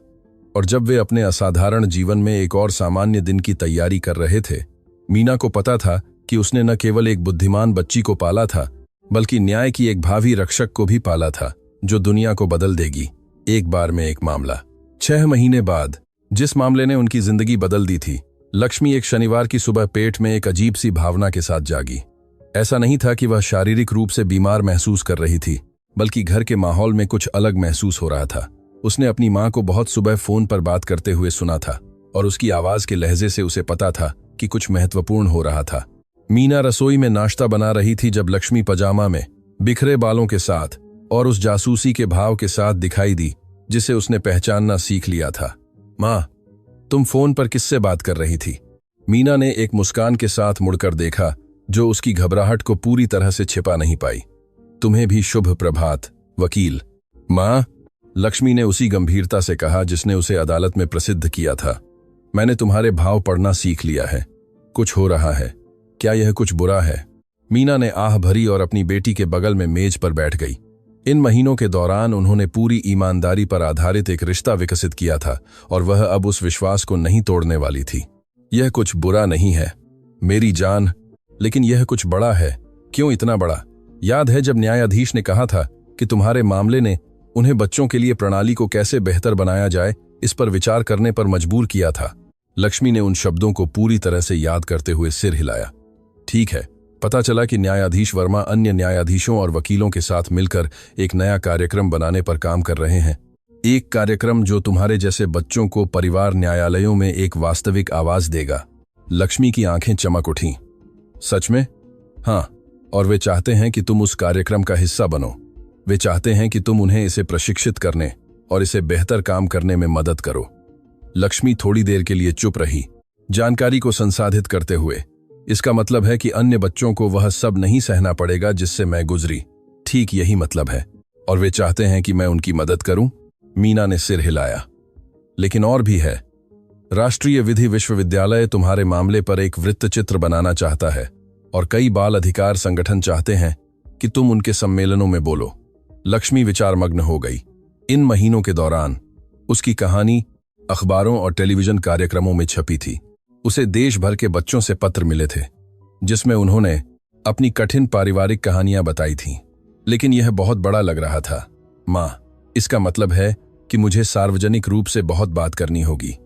और जब वे अपने असाधारण जीवन में एक और सामान्य दिन की तैयारी कर रहे थे, मीना को पता था कि उसने न केवल एक बुद्धिमान बच्ची को पाला था, बल्कि न्याय की एक भावी रक्षक को भी पाला था जो दुनिया को बदल देगी। एक बार में एक मामला। 6 महीने बाद जिस मामले ने उनकी जिंदगी बदल दी थी। लक्ष्मी एक शनिवार की सुबह पेट में एक अजीब सी भावना के साथ जागी। ऐसा नहीं था कि वह शारीरिक रूप से बीमार महसूस कर रही थी, बल्कि घर के माहौल में कुछ अलग महसूस हो रहा था। उसने अपनी मां को बहुत सुबह फोन पर बात करते हुए सुना था और उसकी आवाज के लहजे से उसे पता था कि कुछ महत्वपूर्ण हो रहा था। मीना रसोई में नाश्ता बना रही थी जब लक्ष्मी पजामा में, बिखरे बालों के साथ और उस जासूसी के भाव के साथ दिखाई दी जिसे उसने पहचानना सीख लिया था। मां, तुम फोन पर किससे बात कर रही थी? मीना ने एक मुस्कान के साथ मुड़कर देखा जो उसकी घबराहट को पूरी तरह से छिपा नहीं पाई। तुम्हें भी शुभ प्रभात, वकील। मां, लक्ष्मी ने उसी गंभीरता से कहा जिसने उसे अदालत में प्रसिद्ध किया था। मैंने तुम्हारे भाव पढ़ना सीख लिया है। कुछ हो रहा है। क्या यह कुछ बुरा है? मीना ने आह भरी और अपनी बेटी के बगल में मेज पर बैठ गई। इन महीनों के दौरान उन्होंने पूरी ईमानदारी पर आधारित एक रिश्ता विकसित किया था और वह अब उस विश्वास को नहीं तोड़ने वाली थी। यह कुछ बुरा नहीं है मेरी जान, लेकिन यह कुछ बड़ा है। क्यों इतना बड़ा? याद है जब न्यायाधीश ने कहा था कि तुम्हारे मामले ने उन्हें बच्चों के लिए प्रणाली को कैसे बेहतर बनाया जाए इस पर विचार करने पर मजबूर किया था। लक्ष्मी ने उन शब्दों को पूरी तरह से याद करते हुए सिर हिलाया। ठीक है, पता चला कि न्यायाधीश वर्मा अन्य न्यायाधीशों और वकीलों के साथ मिलकर एक नया कार्यक्रम बनाने पर काम कर रहे हैं। एक कार्यक्रम जो तुम्हारे जैसे बच्चों को परिवार न्यायालयों में एक वास्तविक आवाज देगा। लक्ष्मी की आंखें चमक उठीं। सच में? हाँ, और वे चाहते हैं कि तुम उस कार्यक्रम का हिस्सा बनो। वे चाहते हैं कि तुम उन्हें इसे प्रशिक्षित करने और इसे बेहतर काम करने में मदद करो। लक्ष्मी थोड़ी देर के लिए चुप रही, जानकारी को संसाधित करते हुए। इसका मतलब है कि अन्य बच्चों को वह सब नहीं सहना पड़ेगा जिससे मैं गुजरी। ठीक यही मतलब है, और वे चाहते हैं कि मैं उनकी मदद करूं। मीना ने सिर हिलाया। लेकिन और भी है। राष्ट्रीय विधि विश्वविद्यालय तुम्हारे मामले पर एक वृत्तचित्र बनाना चाहता है और कई बाल अधिकार संगठन चाहते हैं कि तुम उनके सम्मेलनों में बोलो। लक्ष्मी विचारमग्न हो गई। इन महीनों के दौरान उसकी कहानी अखबारों और टेलीविजन कार्यक्रमों में छपी थी। उसे देश भर के बच्चों से पत्र मिले थे जिसमें उन्होंने अपनी कठिन पारिवारिक कहानियां बताई थीं। लेकिन यह बहुत बड़ा लग रहा था। मां, इसका मतलब है कि मुझे सार्वजनिक रूप से बहुत बात करनी होगी।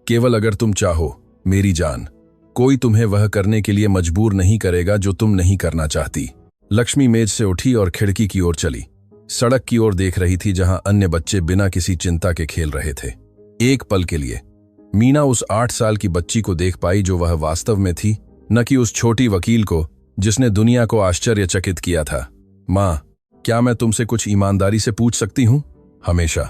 केवल अगर तुम चाहो मेरी जान। कोई तुम्हें वह करने के लिए मजबूर नहीं करेगा जो तुम नहीं करना चाहती। लक्ष्मी मेज से उठी और खिड़की की ओर चली। सड़क की ओर देख रही थी जहां अन्य बच्चे बिना किसी चिंता के खेल रहे थे। एक पल के लिए मीना उस 8 साल की बच्ची को देख पाई जो वह वास्तव में थी, न कि उस छोटी वकील को जिसने दुनिया को आश्चर्यचकित किया था। मां, क्या मैं तुमसे कुछ ईमानदारी से पूछ सकती हूं? हमेशा।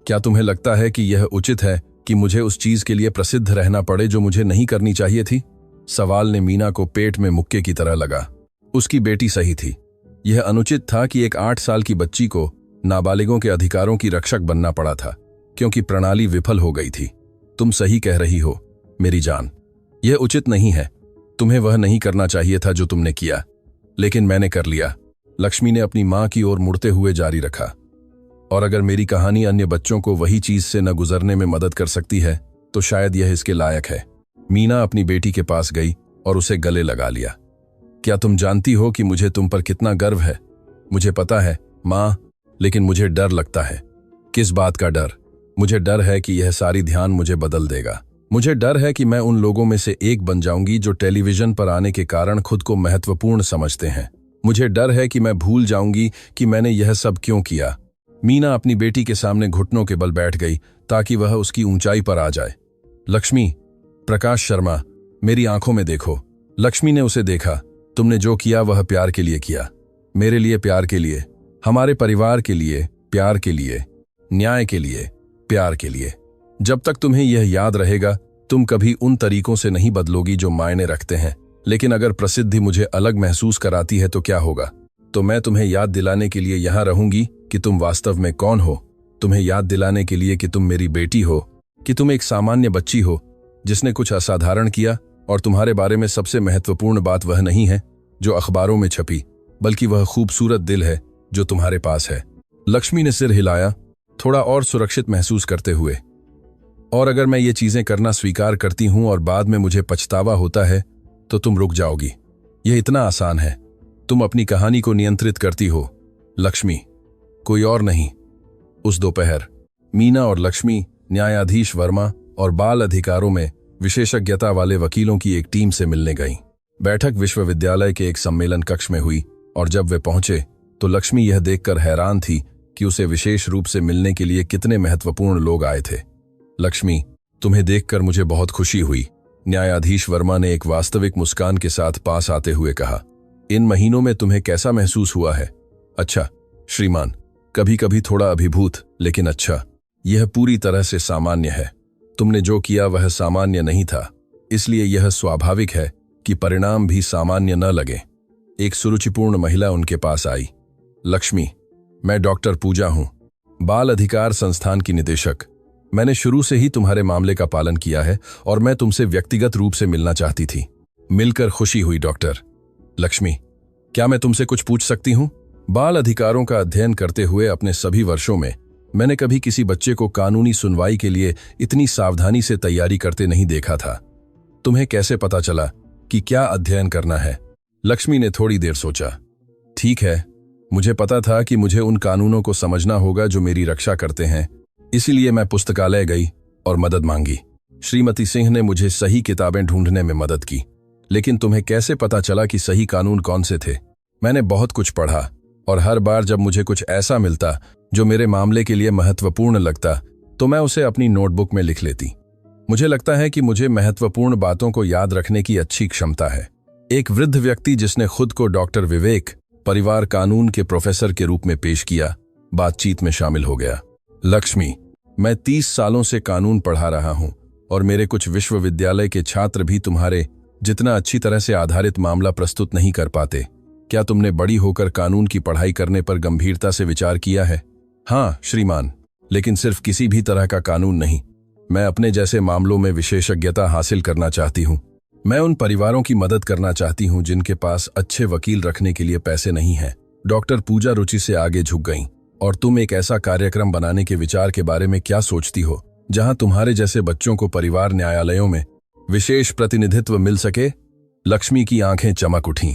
क्या तुम्हें लगता है कि यह उचित है कि मुझे उस चीज के लिए प्रसिद्ध रहना पड़े जो मुझे नहीं करनी चाहिए थी? सवाल ने मीना को पेट में मुक्के की तरह लगा। उसकी बेटी सही थी। यह अनुचित था कि एक 8 साल की बच्ची को नाबालिगों के अधिकारों की रक्षक बनना पड़ा था क्योंकि प्रणाली विफल हो गई थी। तुम सही कह रही हो मेरी जान, यह उचित नहीं है। तुम्हें वह नहीं करना चाहिए था जो तुमने किया, लेकिन मैंने कर लिया। लक्ष्मी ने अपनी मां की ओर मुड़ते हुए जारी रखा। और अगर मेरी कहानी अन्य बच्चों को वही चीज से न गुजरने में मदद कर सकती है तो शायद यह इसके लायक है। मीना अपनी बेटी के पास गई और उसे गले लगा लिया। क्या तुम जानती हो कि मुझे तुम पर कितना गर्व है? मुझे पता है मां, लेकिन मुझे डर लगता है। किस बात का डर? मुझे डर है कि यह सारी ध्यान मुझे बदल देगा। मुझे डर है कि मैं उन लोगों में से एक बन जाऊंगी जो टेलीविजन पर आने के कारण खुद को महत्वपूर्ण समझते हैं। मुझे डर है कि मैं भूल जाऊंगी कि मैंने यह सब क्यों किया। मीना अपनी बेटी के सामने घुटनों के बल बैठ गई ताकि वह उसकी ऊंचाई पर आ जाए। लक्ष्मी, प्रकाश शर्मा, मेरी आंखों में देखो। लक्ष्मी ने उसे देखा। तुमने जो किया वह प्यार के लिए किया। मेरे लिए प्यार के लिए, हमारे परिवार के लिए प्यार के लिए, न्याय के लिए प्यार के लिए। जब तक तुम्हें यह याद रहेगा तुम कभी उन तरीकों से नहीं बदलोगी जो मायने रखते हैं। लेकिन अगर प्रसिद्धि मुझे अलग महसूस कराती है तो क्या होगा? तो मैं तुम्हें याद दिलाने के लिए यहां रहूंगी कि तुम वास्तव में कौन हो। तुम्हें याद दिलाने के लिए कि तुम मेरी बेटी हो, कि तुम एक सामान्य बच्ची हो जिसने कुछ असाधारण किया। और तुम्हारे बारे में सबसे महत्वपूर्ण बात वह नहीं है जो अखबारों में छपी, बल्कि वह खूबसूरत दिल है जो तुम्हारे पास है। लक्ष्मी ने सिर हिलाया, थोड़ा और सुरक्षित महसूस करते हुए। और अगर मैं ये चीजें करना स्वीकार करती हूं और बाद में मुझे पछतावा होता है तो तुम रुक जाओगी। यह इतना आसान है। तुम अपनी कहानी को नियंत्रित करती हो लक्ष्मी, कोई और नहीं। उस दोपहर मीना और लक्ष्मी न्यायाधीश वर्मा और बाल अधिकारों में विशेषज्ञता वाले वकीलों की एक टीम से मिलने गईं। बैठक विश्वविद्यालय के एक सम्मेलन कक्ष में हुई और जब वे पहुंचे तो लक्ष्मी यह देखकर हैरान थी कि उसे विशेष रूप से मिलने के लिए कितने महत्वपूर्ण लोग आए थे। लक्ष्मी, तुम्हें देखकर मुझे बहुत खुशी हुई, न्यायाधीश वर्मा ने एक वास्तविक मुस्कान के साथ पास आते हुए कहा। इन महीनों में तुम्हें कैसा महसूस हुआ है? अच्छा श्रीमान, कभी कभी थोड़ा अभिभूत, लेकिन अच्छा। यह पूरी तरह से सामान्य है। तुमने जो किया वह सामान्य नहीं था, इसलिए यह स्वाभाविक है कि परिणाम भी सामान्य न लगे। एक सुरुचिपूर्ण महिला उनके पास आई। लक्ष्मी, मैं डॉक्टर पूजा हूं, बाल अधिकार संस्थान की निदेशक। मैंने शुरू से ही तुम्हारे मामले का पालन किया है और मैं तुमसे व्यक्तिगत रूप से मिलना चाहती थी। मिलकर खुशी हुई डॉक्टर। लक्ष्मी, क्या मैं तुमसे कुछ पूछ सकती हूं? बाल अधिकारों का अध्ययन करते हुए अपने सभी वर्षों में मैंने कभी किसी बच्चे को कानूनी सुनवाई के लिए इतनी सावधानी से तैयारी करते नहीं देखा था। तुम्हें कैसे पता चला कि क्या अध्ययन करना है? लक्ष्मी ने थोड़ी देर सोचा। ठीक है, मुझे पता था कि मुझे उन कानूनों को समझना होगा जो मेरी रक्षा करते हैं, इसीलिए मैं पुस्तकालय गई और मदद मांगी। श्रीमती सिंह ने मुझे सही किताबें ढूंढने में मदद की। लेकिन तुम्हें कैसे पता चला कि सही कानून कौन से थे? मैंने बहुत कुछ पढ़ा और हर बार जब मुझे कुछ ऐसा मिलता जो मेरे मामले के लिए महत्वपूर्ण लगता तो मैं उसे अपनी नोटबुक में लिख लेती। मुझे लगता है कि मुझे महत्वपूर्ण बातों को याद रखने की अच्छी क्षमता है। एक वृद्ध व्यक्ति जिसने खुद को डॉक्टर विवेक, परिवार कानून के प्रोफेसर के रूप में पेश किया, बातचीत में शामिल हो गया। लक्ष्मी, मैं 30 सालों से कानून पढ़ा रहा हूं और मेरे कुछ विश्वविद्यालय के छात्र भी तुम्हारे जितना अच्छी तरह से आधारित मामला प्रस्तुत नहीं कर पाते। क्या तुमने बड़ी होकर कानून की पढ़ाई करने पर गंभीरता से विचार किया है? हाँ श्रीमान, लेकिन सिर्फ किसी भी तरह का कानून नहीं। मैं अपने जैसे मामलों में विशेषज्ञता हासिल करना चाहती हूँ। मैं उन परिवारों की मदद करना चाहती हूँ जिनके पास अच्छे वकील रखने के लिए पैसे नहीं हैं। डॉक्टर पूजा रुचि से आगे झुक गईं। और तुम एक ऐसा कार्यक्रम बनाने के विचार के बारे में क्या सोचती हो जहां तुम्हारे जैसे बच्चों को परिवार न्यायालयों में विशेष प्रतिनिधित्व मिल सके? लक्ष्मी की आंखें चमक उठीं।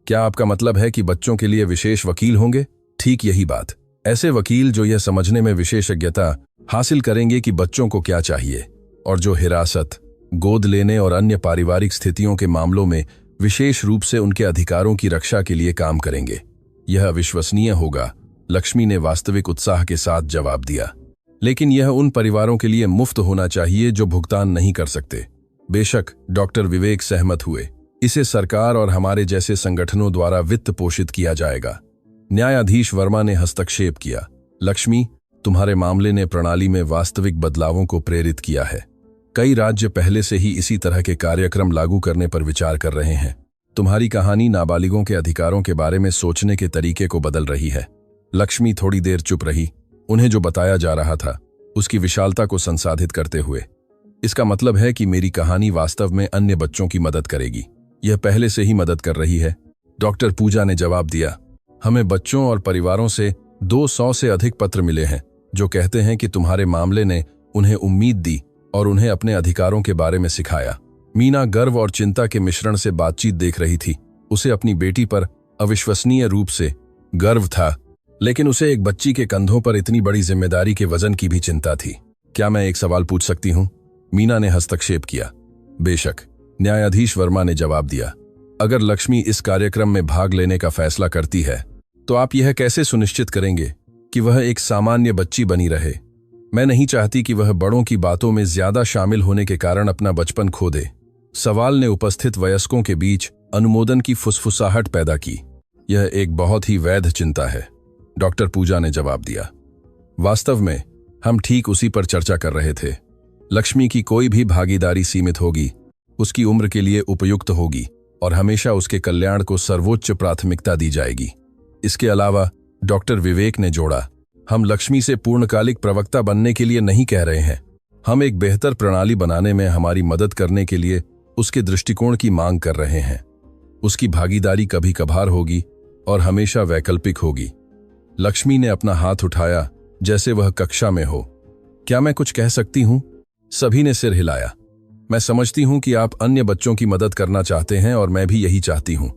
क्या आपका मतलब है कि बच्चों के लिए विशेष वकील होंगे? ठीक यही बात। ऐसे वकील जो यह समझने में विशेषज्ञता हासिल करेंगे कि बच्चों को क्या चाहिए और जो हिरासत, गोद लेने और अन्य पारिवारिक स्थितियों के मामलों में विशेष रूप से उनके अधिकारों की रक्षा के लिए काम करेंगे। यह अविश्वसनीय होगा, लक्ष्मी ने वास्तविक उत्साह के साथ जवाब दिया। लेकिन यह उन परिवारों के लिए मुफ्त होना चाहिए जो भुगतान नहीं कर सकते। बेशक, डॉक्टर विवेक सहमत हुए। इसे सरकार और हमारे जैसे संगठनों द्वारा वित्त पोषित किया जाएगा। न्यायाधीश वर्मा ने हस्तक्षेप किया। लक्ष्मी, तुम्हारे मामले ने प्रणाली में वास्तविक बदलावों को प्रेरित किया है। कई राज्य पहले से ही इसी तरह के कार्यक्रम लागू करने पर विचार कर रहे हैं। तुम्हारी कहानी नाबालिगों के अधिकारों के बारे में सोचने के तरीके को बदल रही है। लक्ष्मी थोड़ी देर चुप रही, उन्हें जो बताया जा रहा था उसकी विशालता को संसाधित करते हुए। इसका मतलब है कि मेरी कहानी वास्तव में अन्य बच्चों की मदद करेगी। यह पहले से ही मदद कर रही है, डॉक्टर पूजा ने जवाब दिया। हमें बच्चों और परिवारों से 200 से अधिक पत्र मिले हैं जो कहते हैं कि तुम्हारे मामले ने उन्हें उम्मीद दी और उन्हें अपने अधिकारों के बारे में सिखाया। मीना गर्व और चिंता के मिश्रण से बातचीत देख रही थी। उसे अपनी बेटी पर अविश्वसनीय रूप से गर्व था, लेकिन उसे एक बच्ची के कंधों पर इतनी बड़ी जिम्मेदारी के वजन की भी चिंता थी। क्या मैं एक सवाल पूछ सकती हूँ? मीना ने हस्तक्षेप किया। बेशक, न्यायाधीश वर्मा ने जवाब दिया। अगर लक्ष्मी इस कार्यक्रम में भाग लेने का फैसला करती है तो आप यह कैसे सुनिश्चित करेंगे कि वह एक सामान्य बच्ची बनी रहे? मैं नहीं चाहती कि वह बड़ों की बातों में ज्यादा शामिल होने के कारण अपना बचपन खो दे। सवाल ने उपस्थित वयस्कों के बीच अनुमोदन की फुसफुसाहट पैदा की। यह एक बहुत ही वैध चिंता है, डॉक्टर पूजा ने जवाब दिया। वास्तव में हम ठीक उसी पर चर्चा कर रहे थे। लक्ष्मी की कोई भी भागीदारी सीमित होगी, उसकी उम्र के लिए उपयुक्त होगी और हमेशा उसके कल्याण को सर्वोच्च प्राथमिकता दी जाएगी। इसके अलावा डॉक्टर विवेक ने जोड़ा, हम लक्ष्मी से पूर्णकालिक प्रवक्ता बनने के लिए नहीं कह रहे हैं। हम एक बेहतर प्रणाली बनाने में हमारी मदद करने के लिए उसके दृष्टिकोण की मांग कर रहे हैं। उसकी भागीदारी कभी कभार होगी और हमेशा वैकल्पिक होगी। लक्ष्मी ने अपना हाथ उठाया जैसे वह कक्षा में हो। क्या मैं कुछ कह सकती हूं? सभी ने सिर हिलाया। मैं समझती हूं कि आप अन्य बच्चों की मदद करना चाहते हैं और मैं भी यही चाहती हूं,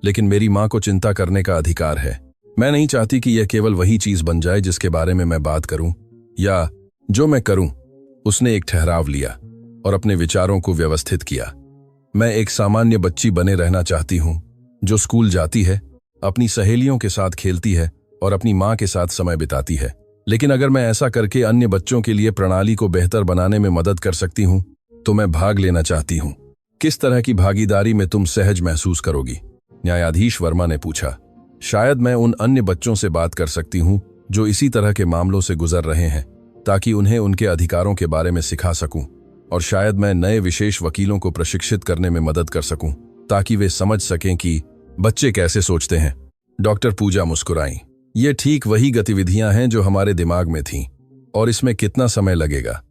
लेकिन मेरी मां को चिंता करने का अधिकार है। मैं नहीं चाहती कि यह केवल वही चीज बन जाए जिसके बारे में मैं बात करूं या जो मैं करूं उसने एक ठहराव लिया और अपने विचारों को व्यवस्थित किया। मैं एक सामान्य बच्ची बने रहना चाहती हूँ, जो स्कूल जाती है, अपनी सहेलियों के साथ खेलती है और अपनी माँ के साथ समय बिताती है। लेकिन अगर मैं ऐसा करके अन्य बच्चों के लिए प्रणाली को बेहतर बनाने में मदद कर सकती हूँ, तो मैं भाग लेना चाहती हूँ। किस तरह की भागीदारी में तुम सहज महसूस करोगी? न्यायाधीश वर्मा ने पूछा। शायद मैं उन अन्य बच्चों से बात कर सकती हूँ जो इसी तरह के मामलों से गुजर रहे हैं, ताकि उन्हें उनके अधिकारों के बारे में सिखा सकूं, और शायद मैं नए विशेष वकीलों को प्रशिक्षित करने में मदद कर सकूं, ताकि वे समझ सकें कि बच्चे कैसे सोचते हैं। डॉक्टर पूजा मुस्कुराईं। ये ठीक वही गतिविधियां हैं जो हमारे दिमाग में थीं। और इसमें कितना समय लगेगा?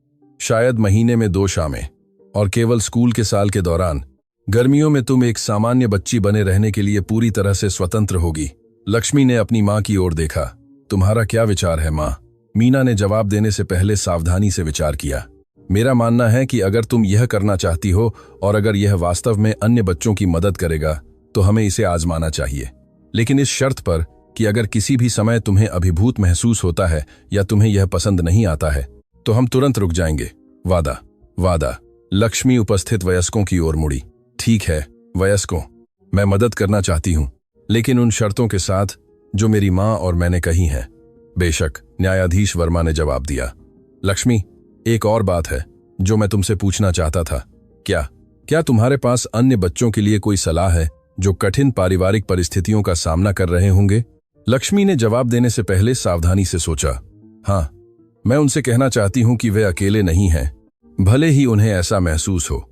शायद महीने में 2 शामें, और केवल स्कूल के साल के दौरान। गर्मियों में तुम एक सामान्य बच्ची बने रहने के लिए पूरी तरह से स्वतंत्र होगी। लक्ष्मी ने अपनी माँ की ओर देखा। तुम्हारा क्या विचार है माँ? मीना ने जवाब देने से पहले सावधानी से विचार किया। मेरा मानना है कि अगर तुम यह करना चाहती हो और अगर यह वास्तव में अन्य बच्चों की मदद करेगा, तो हमें इसे आजमाना चाहिए। लेकिन इस शर्त पर कि अगर किसी भी समय तुम्हें अभिभूत महसूस होता है या तुम्हें यह पसंद नहीं आता है, तो हम तुरंत रुक जाएंगे। वादा? वादा। लक्ष्मी उपस्थित वयस्कों की ओर मुड़ी। ठीक है वयस्कों, मैं मदद करना चाहती हूँ, लेकिन उन शर्तों के साथ जो मेरी माँ और मैंने कही हैं। बेशक, न्यायाधीश वर्मा ने जवाब दिया। लक्ष्मी, एक और बात है जो मैं तुमसे पूछना चाहता था। क्या तुम्हारे पास अन्य बच्चों के लिए कोई सलाह है जो कठिन पारिवारिक परिस्थितियों का सामना कर रहे होंगे? लक्ष्मी ने जवाब देने से पहले सावधानी से सोचा। हाँ, मैं उनसे कहना चाहती हूँ कि वे अकेले नहीं हैं, भले ही उन्हें ऐसा महसूस हो।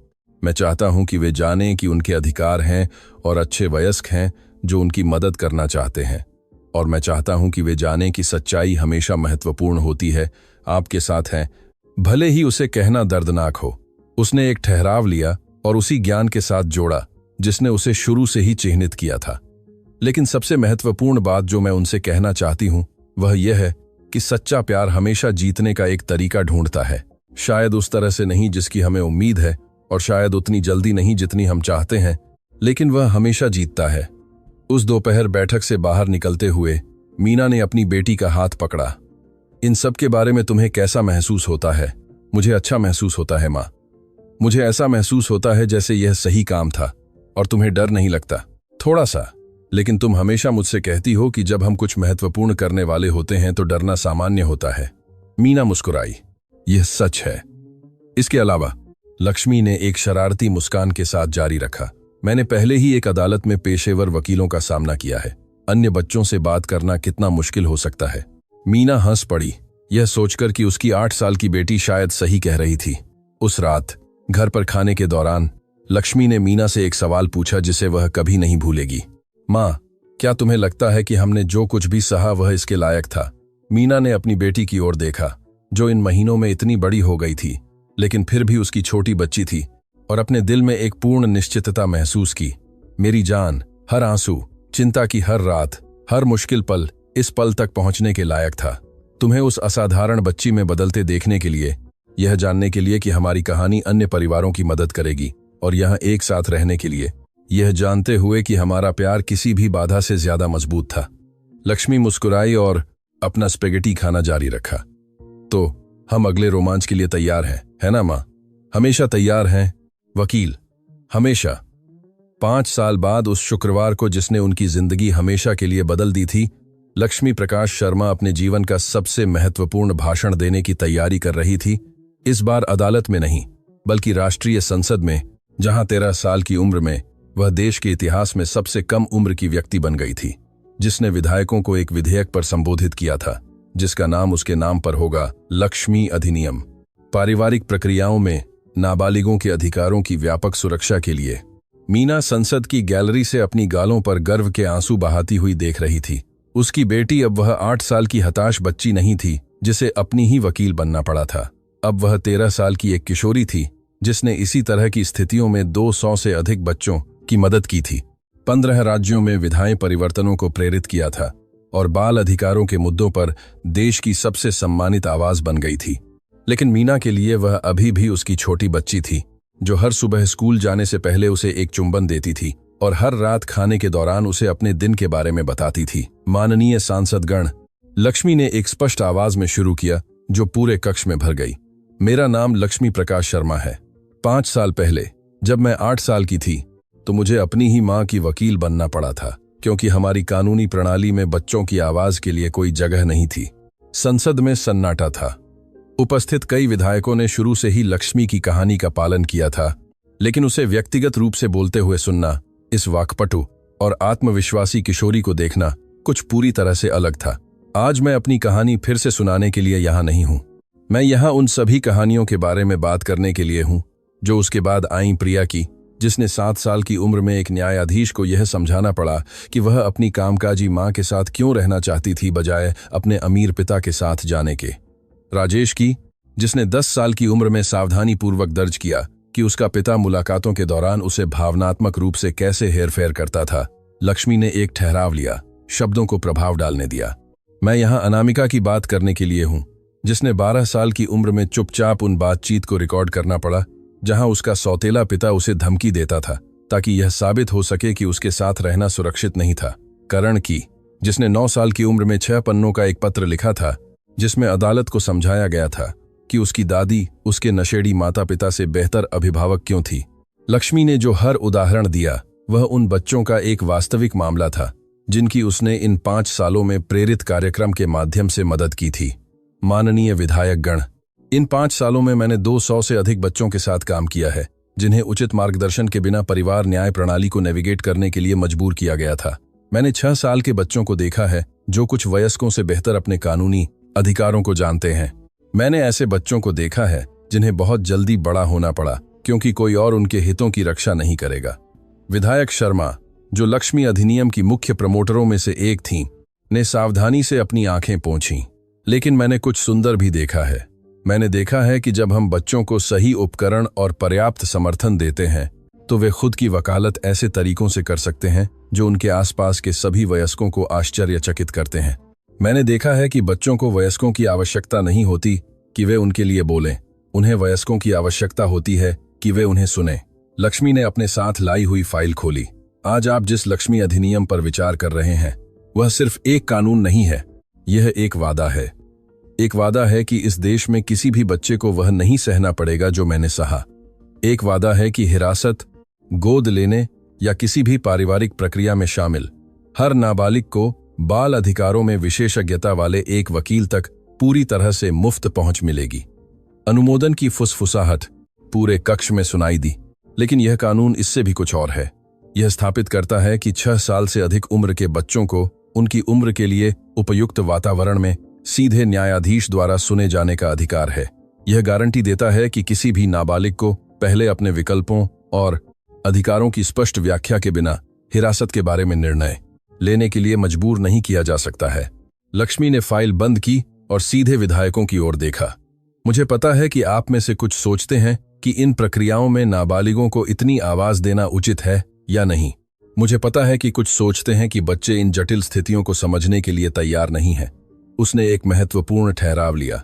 मैं चाहता हूँ कि वे जानें कि उनके अधिकार हैं और अच्छे वयस्क हैं जो उनकी मदद करना चाहते हैं। और मैं चाहता हूँ कि वे जानें कि सच्चाई हमेशा महत्वपूर्ण होती है, आपके साथ हैं, भले ही उसे कहना दर्दनाक हो। उसने एक ठहराव लिया और उसी ज्ञान के साथ जोड़ा जिसने उसे शुरू से ही चिह्नित किया था। लेकिन सबसे महत्वपूर्ण बात जो मैं उनसे कहना चाहती हूँ वह यह है कि सच्चा प्यार हमेशा जीतने का एक तरीका ढूंढता है। शायद उस तरह से नहीं जिसकी हमें उम्मीद है, और शायद उतनी जल्दी नहीं जितनी हम चाहते हैं, लेकिन वह हमेशा जीतता है। उस दोपहर बैठक से बाहर निकलते हुए मीना ने अपनी बेटी का हाथ पकड़ा। इन सब के बारे में तुम्हें कैसा महसूस होता है? मुझे अच्छा महसूस होता है माँ। मुझे ऐसा महसूस होता है जैसे यह सही काम था। और तुम्हें डर नहीं लगता? थोड़ा सा, लेकिन तुम हमेशा मुझसे कहती हो कि जब हम कुछ महत्वपूर्ण करने वाले होते हैं तो डरना सामान्य होता है। मीना मुस्कुराई। यह सच है। इसके अलावा लक्ष्मी ने एक शरारती मुस्कान के साथ जारी रखा। मैंने पहले ही एक अदालत में पेशेवर वकीलों का सामना किया है। अन्य बच्चों से बात करना कितना मुश्किल हो सकता है। मीना हंस पड़ी, यह सोचकर कि उसकी 8 साल की बेटी शायद सही कह रही थी। उस रात घर पर खाने के दौरान लक्ष्मी ने मीना से एक सवाल पूछा जिसे वह कभी नहीं भूलेगी। माँ, क्या तुम्हें लगता है कि हमने जो कुछ भी सहा वह इसके लायक था? मीना ने अपनी बेटी की ओर देखा, जो इन महीनों में इतनी बड़ी हो गई थी, लेकिन फिर भी उसकी छोटी बच्ची थी, और अपने दिल में एक पूर्ण निश्चितता महसूस की। मेरी जान, हर आंसू, चिंता की हर रात, हर मुश्किल पल इस पल तक पहुंचने के लायक था। तुम्हें उस असाधारण बच्ची में बदलते देखने के लिए, यह जानने के लिए कि हमारी कहानी अन्य परिवारों की मदद करेगी, और यहाँ एक साथ रहने के लिए, यह जानते हुए कि हमारा प्यार किसी भी बाधा से ज्यादा मजबूत था। लक्ष्मी मुस्कुराई और अपना स्पेगेटी खाना जारी रखा। तो हम अगले रोमांच के लिए तैयार हैं, है ना माँ? हमेशा तैयार हैं वकील, हमेशा। 5 साल बाद उस शुक्रवार को जिसने उनकी जिंदगी हमेशा के लिए बदल दी थी, लक्ष्मी प्रकाश शर्मा अपने जीवन का सबसे महत्वपूर्ण भाषण देने की तैयारी कर रही थी। इस बार अदालत में नहीं, बल्कि राष्ट्रीय संसद में, जहां 13 साल की उम्र में वह देश के इतिहास में सबसे कम उम्र की व्यक्ति बन गई थी, जिसने विधायकों को एक विधेयक पर संबोधित किया था जिसका नाम उसके नाम पर होगा, लक्ष्मी अधिनियम। पारिवारिक प्रक्रियाओं में नाबालिगों के अधिकारों की व्यापक सुरक्षा के लिए। मीना संसद की गैलरी से अपनी गालों पर गर्व के आंसू बहाती हुई देख रही थी। उसकी बेटी अब वह 8 साल की हताश बच्ची नहीं थी जिसे अपनी ही वकील बनना पड़ा था। अब वह 13 साल की एक किशोरी थी जिसने इसी तरह की स्थितियों में 200 से अधिक बच्चों की मदद की थी, 15 राज्यों में विधायी परिवर्तनों को प्रेरित किया था और बाल अधिकारों के मुद्दों पर देश की सबसे सम्मानित आवाज बन गई थी। लेकिन मीना के लिए वह अभी भी उसकी छोटी बच्ची थी, जो हर सुबह स्कूल जाने से पहले उसे एक चुंबन देती थी और हर रात खाने के दौरान उसे अपने दिन के बारे में बताती थी। माननीय सांसदगण, लक्ष्मी ने एक स्पष्ट आवाज में शुरू किया जो पूरे कक्ष में भर गई। मेरा नाम लक्ष्मी प्रकाश शर्मा है। 5 साल पहले जब मैं 8 साल की थी तो मुझे अपनी ही मां की वकील बनना पड़ा था, क्योंकि हमारी कानूनी प्रणाली में बच्चों की आवाज के लिए कोई जगह नहीं थी। संसद में सन्नाटा था। उपस्थित कई विधायकों ने शुरू से ही लक्ष्मी की कहानी का पालन किया था, लेकिन उसे व्यक्तिगत रूप से बोलते हुए सुनना, इस वाक्पटु और आत्मविश्वासी किशोरी को देखना कुछ पूरी तरह से अलग था। आज मैं अपनी कहानी फिर से सुनाने के लिए यहाँ नहीं हूँ। मैं यहाँ उन सभी कहानियों के बारे में बात करने के लिए हूँ जो उसके बाद आई प्रिया की, जिसने 7 साल की उम्र में एक न्यायाधीश को यह समझाना पड़ा कि वह अपनी कामकाजी मां के साथ क्यों रहना चाहती थी बजाय अपने अमीर पिता के साथ जाने के। राजेश की, जिसने 10 साल की उम्र में सावधानीपूर्वक दर्ज किया कि उसका पिता मुलाकातों के दौरान उसे भावनात्मक रूप से कैसे हेरफेर करता था। लक्ष्मी ने एक ठहराव लिया, शब्दों को प्रभाव डालने दिया। मैं यहाँ अनामिका की बात करने के लिए हूँ, जिसने 12 साल की उम्र में चुपचाप उन बातचीत को रिकॉर्ड करना पड़ा जहां उसका सौतेला पिता उसे धमकी देता था ताकि यह साबित हो सके कि उसके साथ रहना सुरक्षित नहीं था। करण की, जिसने 9 साल की उम्र में 6 पन्नों का एक पत्र लिखा था जिसमें अदालत को समझाया गया था कि उसकी दादी उसके नशेड़ी माता पिता से बेहतर अभिभावक क्यों थी। लक्ष्मी ने जो हर उदाहरण दिया वह उन बच्चों का एक वास्तविक मामला था जिनकी उसने इन 5 सालों में प्रेरित कार्यक्रम के माध्यम से मदद की थी। माननीय विधायक गण, इन 5 सालों में मैंने 200 से अधिक बच्चों के साथ काम किया है जिन्हें उचित मार्गदर्शन के बिना परिवार न्याय प्रणाली को नेविगेट करने के लिए मजबूर किया गया था। मैंने 6 साल के बच्चों को देखा है जो कुछ वयस्कों से बेहतर अपने कानूनी अधिकारों को जानते हैं। मैंने ऐसे बच्चों को देखा है जिन्हें बहुत जल्दी बड़ा होना पड़ा क्योंकि कोई और उनके हितों की रक्षा नहीं करेगा। विधायक शर्मा, जो लक्ष्मी अधिनियम की मुख्य प्रमोटरों में से एक थीं, ने सावधानी से अपनी आंखें पोंछीं। लेकिन मैंने कुछ सुंदर भी देखा है। मैंने देखा है कि जब हम बच्चों को सही उपकरण और पर्याप्त समर्थन देते हैं तो वे खुद की वकालत ऐसे तरीकों से कर सकते हैं जो उनके आसपास के सभी वयस्कों को आश्चर्यचकित करते हैं। मैंने देखा है कि बच्चों को वयस्कों की आवश्यकता नहीं होती कि वे उनके लिए बोलें, उन्हें वयस्कों की आवश्यकता होती है कि वे उन्हें सुनें। लक्ष्मी ने अपने साथ लाई हुई फाइल खोली। आज आप जिस लक्ष्मी अधिनियम पर विचार कर रहे हैं वह सिर्फ एक कानून नहीं है, यह एक वादा है। एक वादा है कि इस देश में किसी भी बच्चे को वह नहीं सहना पड़ेगा जो मैंने सहा। एक वादा है कि हिरासत, गोद लेने या किसी भी पारिवारिक प्रक्रिया में शामिल हर नाबालिग को बाल अधिकारों में विशेषज्ञता वाले एक वकील तक पूरी तरह से मुफ्त पहुंच मिलेगी। अनुमोदन की फुसफुसाहट पूरे कक्ष में सुनाई दी, लेकिन यह कानून इससे भी कुछ और है। यह स्थापित करता है कि 6 साल से अधिक उम्र के बच्चों को उनकी उम्र के लिए उपयुक्त वातावरण में सीधे न्यायाधीश द्वारा सुने जाने का अधिकार है। यह गारंटी देता है कि किसी भी नाबालिग को पहले अपने विकल्पों और अधिकारों की स्पष्ट व्याख्या के बिना हिरासत के बारे में निर्णय लेने के लिए मजबूर नहीं किया जा सकता है। लक्ष्मी ने फाइल बंद की और सीधे विधायकों की ओर देखा। मुझे पता है कि आप में से कुछ सोचते हैं कि इन प्रक्रियाओं में नाबालिगों को इतनी आवाज देना उचित है या नहीं। मुझे पता है कि कुछ सोचते हैं कि बच्चे इन जटिल स्थितियों को समझने के लिए तैयार नहीं हैं। उसने एक महत्वपूर्ण ठहराव लिया।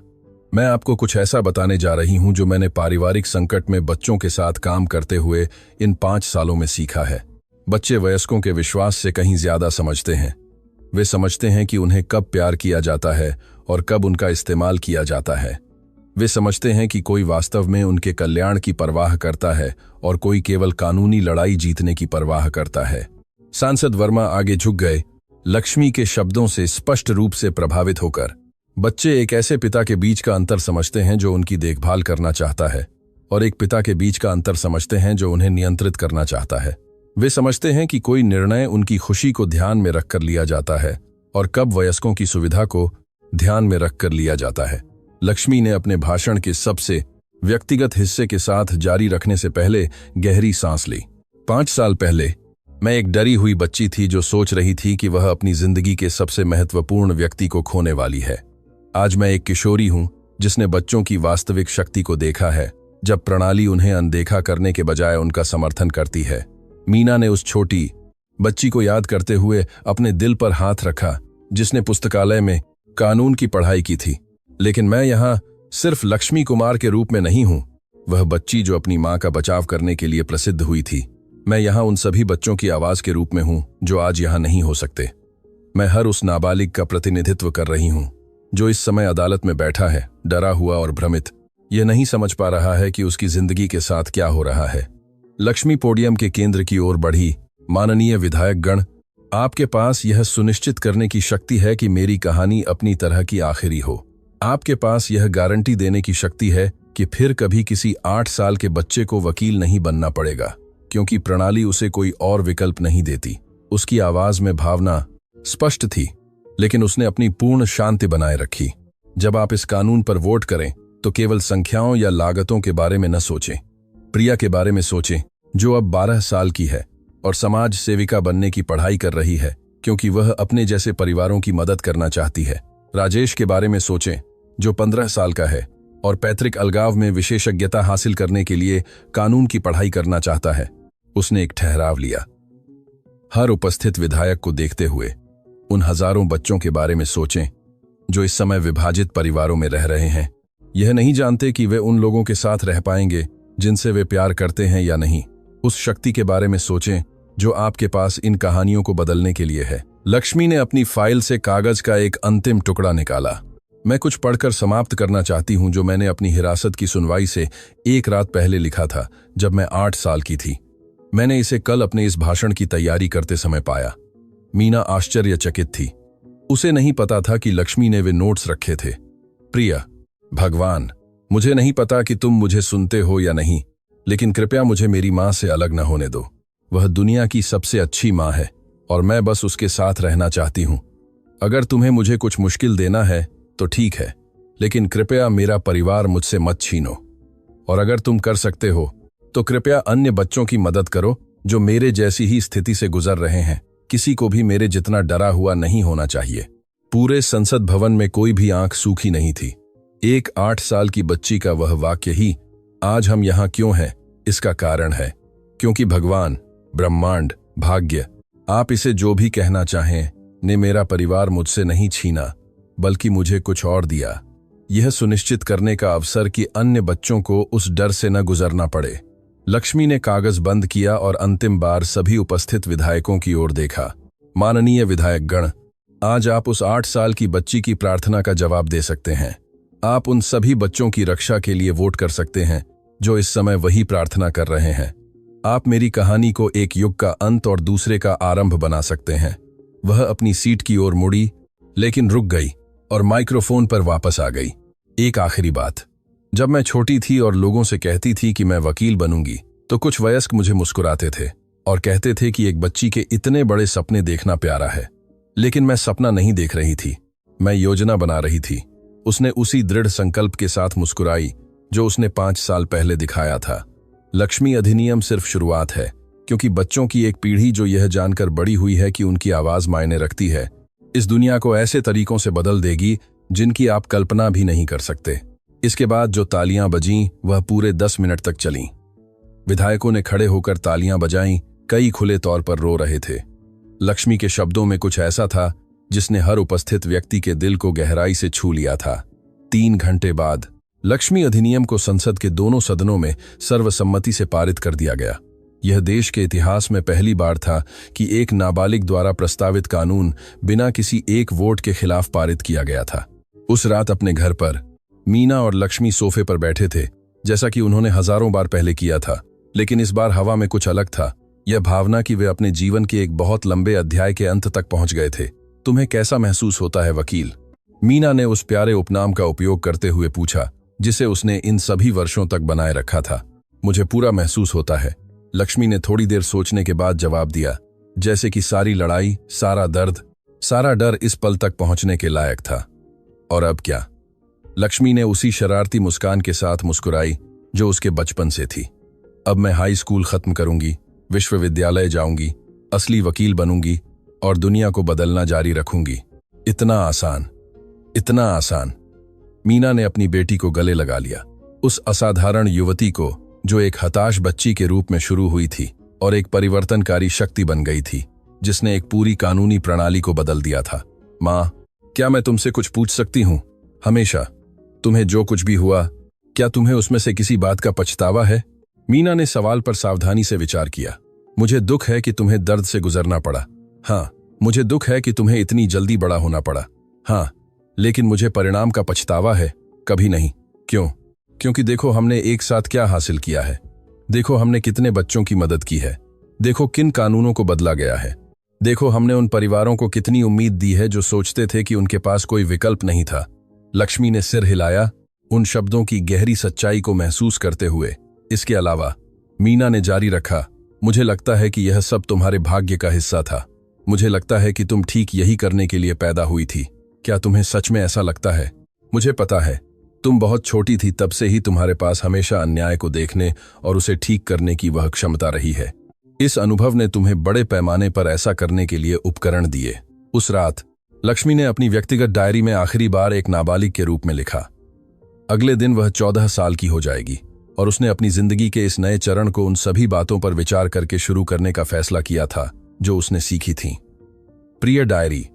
मैं आपको कुछ ऐसा बताने जा रही हूं जो मैंने पारिवारिक संकट में बच्चों के साथ काम करते हुए इन 5 सालों में सीखा है। बच्चे वयस्कों के विश्वास से कहीं ज्यादा समझते हैं। वे समझते हैं कि उन्हें कब प्यार किया जाता है और कब उनका इस्तेमाल किया जाता है। वे समझते हैं कि कोई वास्तव में उनके कल्याण की परवाह करता है और कोई केवल कानूनी लड़ाई जीतने की परवाह करता है। सांसद वर्मा आगे झुक गए, लक्ष्मी के शब्दों से स्पष्ट रूप से प्रभावित होकर। बच्चे एक ऐसे पिता के बीच का अंतर समझते हैं जो उनकी देखभाल करना चाहता है और एक पिता के बीच का अंतर समझते हैं जो उन्हें नियंत्रित करना चाहता है। वे समझते हैं कि कोई निर्णय उनकी खुशी को ध्यान में रखकर लिया जाता है और कब वयस्कों की सुविधा को ध्यान में रखकर लिया जाता है। लक्ष्मी ने अपने भाषण के सबसे व्यक्तिगत हिस्से के साथ जारी रखने से पहले गहरी सांस ली। 5 साल पहले मैं एक डरी हुई बच्ची थी जो सोच रही थी कि वह अपनी जिंदगी के सबसे महत्वपूर्ण व्यक्ति को खोने वाली है। आज मैं एक किशोरी हूं जिसने बच्चों की वास्तविक शक्ति को देखा है जब प्रणाली उन्हें अनदेखा करने के बजाय उनका समर्थन करती है। मीना ने उस छोटी बच्ची को याद करते हुए अपने दिल पर हाथ रखा जिसने पुस्तकालय में कानून की पढ़ाई की थी। लेकिन मैं यहाँ सिर्फ लक्ष्मी कुमार के रूप में नहीं हूँ, वह बच्ची जो अपनी माँ का बचाव करने के लिए प्रसिद्ध हुई थी। मैं यहाँ उन सभी बच्चों की आवाज के रूप में हूँ जो आज यहाँ नहीं हो सकते। मैं हर उस नाबालिग का प्रतिनिधित्व कर रही हूँ जो इस समय अदालत में बैठा है, डरा हुआ और भ्रमित। यह नहीं समझ पा रहा है कि उसकी जिंदगी के साथ क्या हो रहा है। लक्ष्मी पोडियम के केंद्र की ओर बढ़ी। माननीय विधायक गण, आपके पास यह सुनिश्चित करने की शक्ति है कि मेरी कहानी अपनी तरह की आखिरी हो। आपके पास यह गारंटी देने की शक्ति है कि फिर कभी किसी 8 साल के बच्चे को वकील नहीं बनना पड़ेगा, क्योंकि प्रणाली उसे कोई और विकल्प नहीं देती। उसकी आवाज में भावना स्पष्ट थी, लेकिन उसने अपनी पूर्ण शांति बनाए रखी। जब आप इस कानून पर वोट करें तो केवल संख्याओं या लागतों के बारे में न सोचें। प्रिया के बारे में सोचें, जो अब 12 साल की है और समाज सेविका बनने की पढ़ाई कर रही है, क्योंकि वह अपने जैसे परिवारों की मदद करना चाहती है। राजेश के बारे में सोचें, जो 15 साल का है और पैतृक अलगाव में विशेषज्ञता हासिल करने के लिए कानून की पढ़ाई करना चाहता है। उसने एक ठहराव लिया। हर उपस्थित विधायक को देखते हुए उन हजारों बच्चों के बारे में सोचें जो इस समय विभाजित परिवारों में रह रहे हैं। यह नहीं जानते कि वे उन लोगों के साथ रह पाएंगे जिनसे वे प्यार करते हैं या नहीं। उस शक्ति के बारे में सोचें जो आपके पास इन कहानियों को बदलने के लिए है। लक्ष्मी ने अपनी फाइल से कागज का एक अंतिम टुकड़ा निकाला। मैं कुछ पढ़कर समाप्त करना चाहती हूं जो मैंने अपनी हिरासत की सुनवाई से एक रात पहले लिखा था, जब मैं 8 साल की थी। मैंने इसे कल अपने इस भाषण की तैयारी करते समय पाया। मीना आश्चर्यचकित थी। उसे नहीं पता था कि लक्ष्मी ने वे नोट्स रखे थे। प्रिया, भगवान, मुझे नहीं पता कि तुम मुझे सुनते हो या नहीं, लेकिन कृपया मुझे मेरी माँ से अलग न होने दो। वह दुनिया की सबसे अच्छी माँ है और मैं बस उसके साथ रहना चाहती हूँ। अगर तुम्हें मुझे कुछ मुश्किल देना है तो ठीक है, लेकिन कृपया मेरा परिवार मुझसे मत छीनो। और अगर तुम कर सकते हो तो कृपया अन्य बच्चों की मदद करो जो मेरे जैसी ही स्थिति से गुजर रहे हैं। किसी को भी मेरे जितना डरा हुआ नहीं होना चाहिए। पूरे संसद भवन में कोई भी आंख सूखी नहीं थी। एक 8 साल की बच्ची का वह वाक्य ही आज हम यहाँ क्यों हैं इसका कारण है, क्योंकि भगवान, ब्रह्मांड, भाग्य, आप इसे जो भी कहना चाहें, ने मेरा परिवार मुझसे नहीं छीना, बल्कि मुझे कुछ और दिया। यह सुनिश्चित करने का अवसर कि अन्य बच्चों को उस डर से न गुजरना पड़े। लक्ष्मी ने कागज बंद किया और अंतिम बार सभी उपस्थित विधायकों की ओर देखा। माननीय विधायक गण, आज आप उस 8 साल की बच्ची की प्रार्थना का जवाब दे सकते हैं। आप उन सभी बच्चों की रक्षा के लिए वोट कर सकते हैं जो इस समय वही प्रार्थना कर रहे हैं। आप मेरी कहानी को एक युग का अंत और दूसरे का आरंभ बना सकते हैं। वह अपनी सीट की ओर मुड़ी, लेकिन रुक गई और माइक्रोफोन पर वापस आ गई। एक आखिरी बात, जब मैं छोटी थी और लोगों से कहती थी कि मैं वकील बनूंगी, तो कुछ वयस्क मुझे मुस्कुराते थे और कहते थे कि एक बच्ची के इतने बड़े सपने देखना प्यारा है। लेकिन मैं सपना नहीं देख रही थी, मैं योजना बना रही थी। उसने उसी दृढ़ संकल्प के साथ मुस्कुराई जो उसने 5 साल पहले दिखाया था। लक्ष्मी अधिनियम सिर्फ शुरुआत है, क्योंकि बच्चों की एक पीढ़ी जो यह जानकर बड़ी हुई है कि उनकी आवाज मायने रखती है, इस दुनिया को ऐसे तरीकों से बदल देगी जिनकी आप कल्पना भी नहीं कर सकते। इसके बाद जो तालियां बजीं वह पूरे 10 मिनट तक चलीं। विधायकों ने खड़े होकर तालियां बजाईं, कई खुले तौर पर रो रहे थे। लक्ष्मी के शब्दों में कुछ ऐसा था जिसने हर उपस्थित व्यक्ति के दिल को गहराई से छू लिया था। 3 घंटे बाद लक्ष्मी अधिनियम को संसद के दोनों सदनों में सर्वसम्मति से पारित कर दिया गया। यह देश के इतिहास में पहली बार था कि एक नाबालिग द्वारा प्रस्तावित कानून बिना किसी एक वोट के खिलाफ पारित किया गया था। उस रात अपने घर पर मीना और लक्ष्मी सोफे पर बैठे थे, जैसा कि उन्होंने हजारों बार पहले किया था, लेकिन इस बार हवा में कुछ अलग था। यह भावना कि वे अपने जीवन के एक बहुत लंबे अध्याय के अंत तक पहुंच गए थे। तुम्हें कैसा महसूस होता है वकील? मीना ने उस प्यारे उपनाम का उपयोग करते हुए पूछा जिसे उसने इन सभी वर्षों तक बनाए रखा था। मुझे पूरा महसूस होता है, लक्ष्मी ने थोड़ी देर सोचने के बाद जवाब दिया, जैसे कि सारी लड़ाई, सारा दर्द, सारा डर इस पल तक पहुंचने के लायक था। और अब क्या? लक्ष्मी ने उसी शरारती मुस्कान के साथ मुस्कुराई जो उसके बचपन से थी। अब मैं हाई स्कूल खत्म करूंगी, विश्वविद्यालय जाऊंगी, असली वकील बनूंगी और दुनिया को बदलना जारी रखूंगी। इतना आसान, इतना आसान। मीना ने अपनी बेटी को गले लगा लिया, उस असाधारण युवती को जो एक हताश बच्ची के रूप में शुरू हुई थी और एक परिवर्तनकारी शक्ति बन गई थी, जिसने एक पूरी कानूनी प्रणाली को बदल दिया था। माँ, क्या मैं तुमसे कुछ पूछ सकती हूँ? हमेशा तुम्हें जो कुछ भी हुआ, क्या तुम्हें उसमें से किसी बात का पछतावा है? मीना ने सवाल पर सावधानी से विचार किया। मुझे दुख है कि तुम्हें दर्द से गुजरना पड़ा। हाँ, मुझे दुख है कि तुम्हें इतनी जल्दी बड़ा होना पड़ा। हाँ, लेकिन मुझे परिणाम का पछतावा है, कभी नहीं। क्यों? क्योंकि देखो हमने एक साथ क्या हासिल किया है, देखो हमने कितने बच्चों की मदद की है, देखो किन कानूनों को बदला गया है, देखो हमने उन परिवारों को कितनी उम्मीद दी है जो सोचते थे कि उनके पास कोई विकल्प नहीं था। लक्ष्मी ने सिर हिलाया, उन शब्दों की गहरी सच्चाई को महसूस करते हुए। इसके अलावा मीना ने जारी रखा, मुझे लगता है कि यह सब तुम्हारे भाग्य का हिस्सा था। मुझे लगता है कि तुम ठीक यही करने के लिए पैदा हुई थी। क्या तुम्हें सच में ऐसा लगता है? मुझे पता है, तुम बहुत छोटी थी तब से ही तुम्हारे पास हमेशा अन्याय को देखने और उसे ठीक करने की वह क्षमता रही है। इस अनुभव ने तुम्हें बड़े पैमाने पर ऐसा करने के लिए उपकरण दिए। उस रात लक्ष्मी ने अपनी व्यक्तिगत डायरी में आखिरी बार एक नाबालिग के रूप में लिखा। अगले दिन वह 14 साल की हो जाएगी और उसने अपनी जिंदगी के इस नए चरण को उन सभी बातों पर विचार करके शुरू करने का फैसला किया था जो उसने सीखी थी। प्रिय डायरी,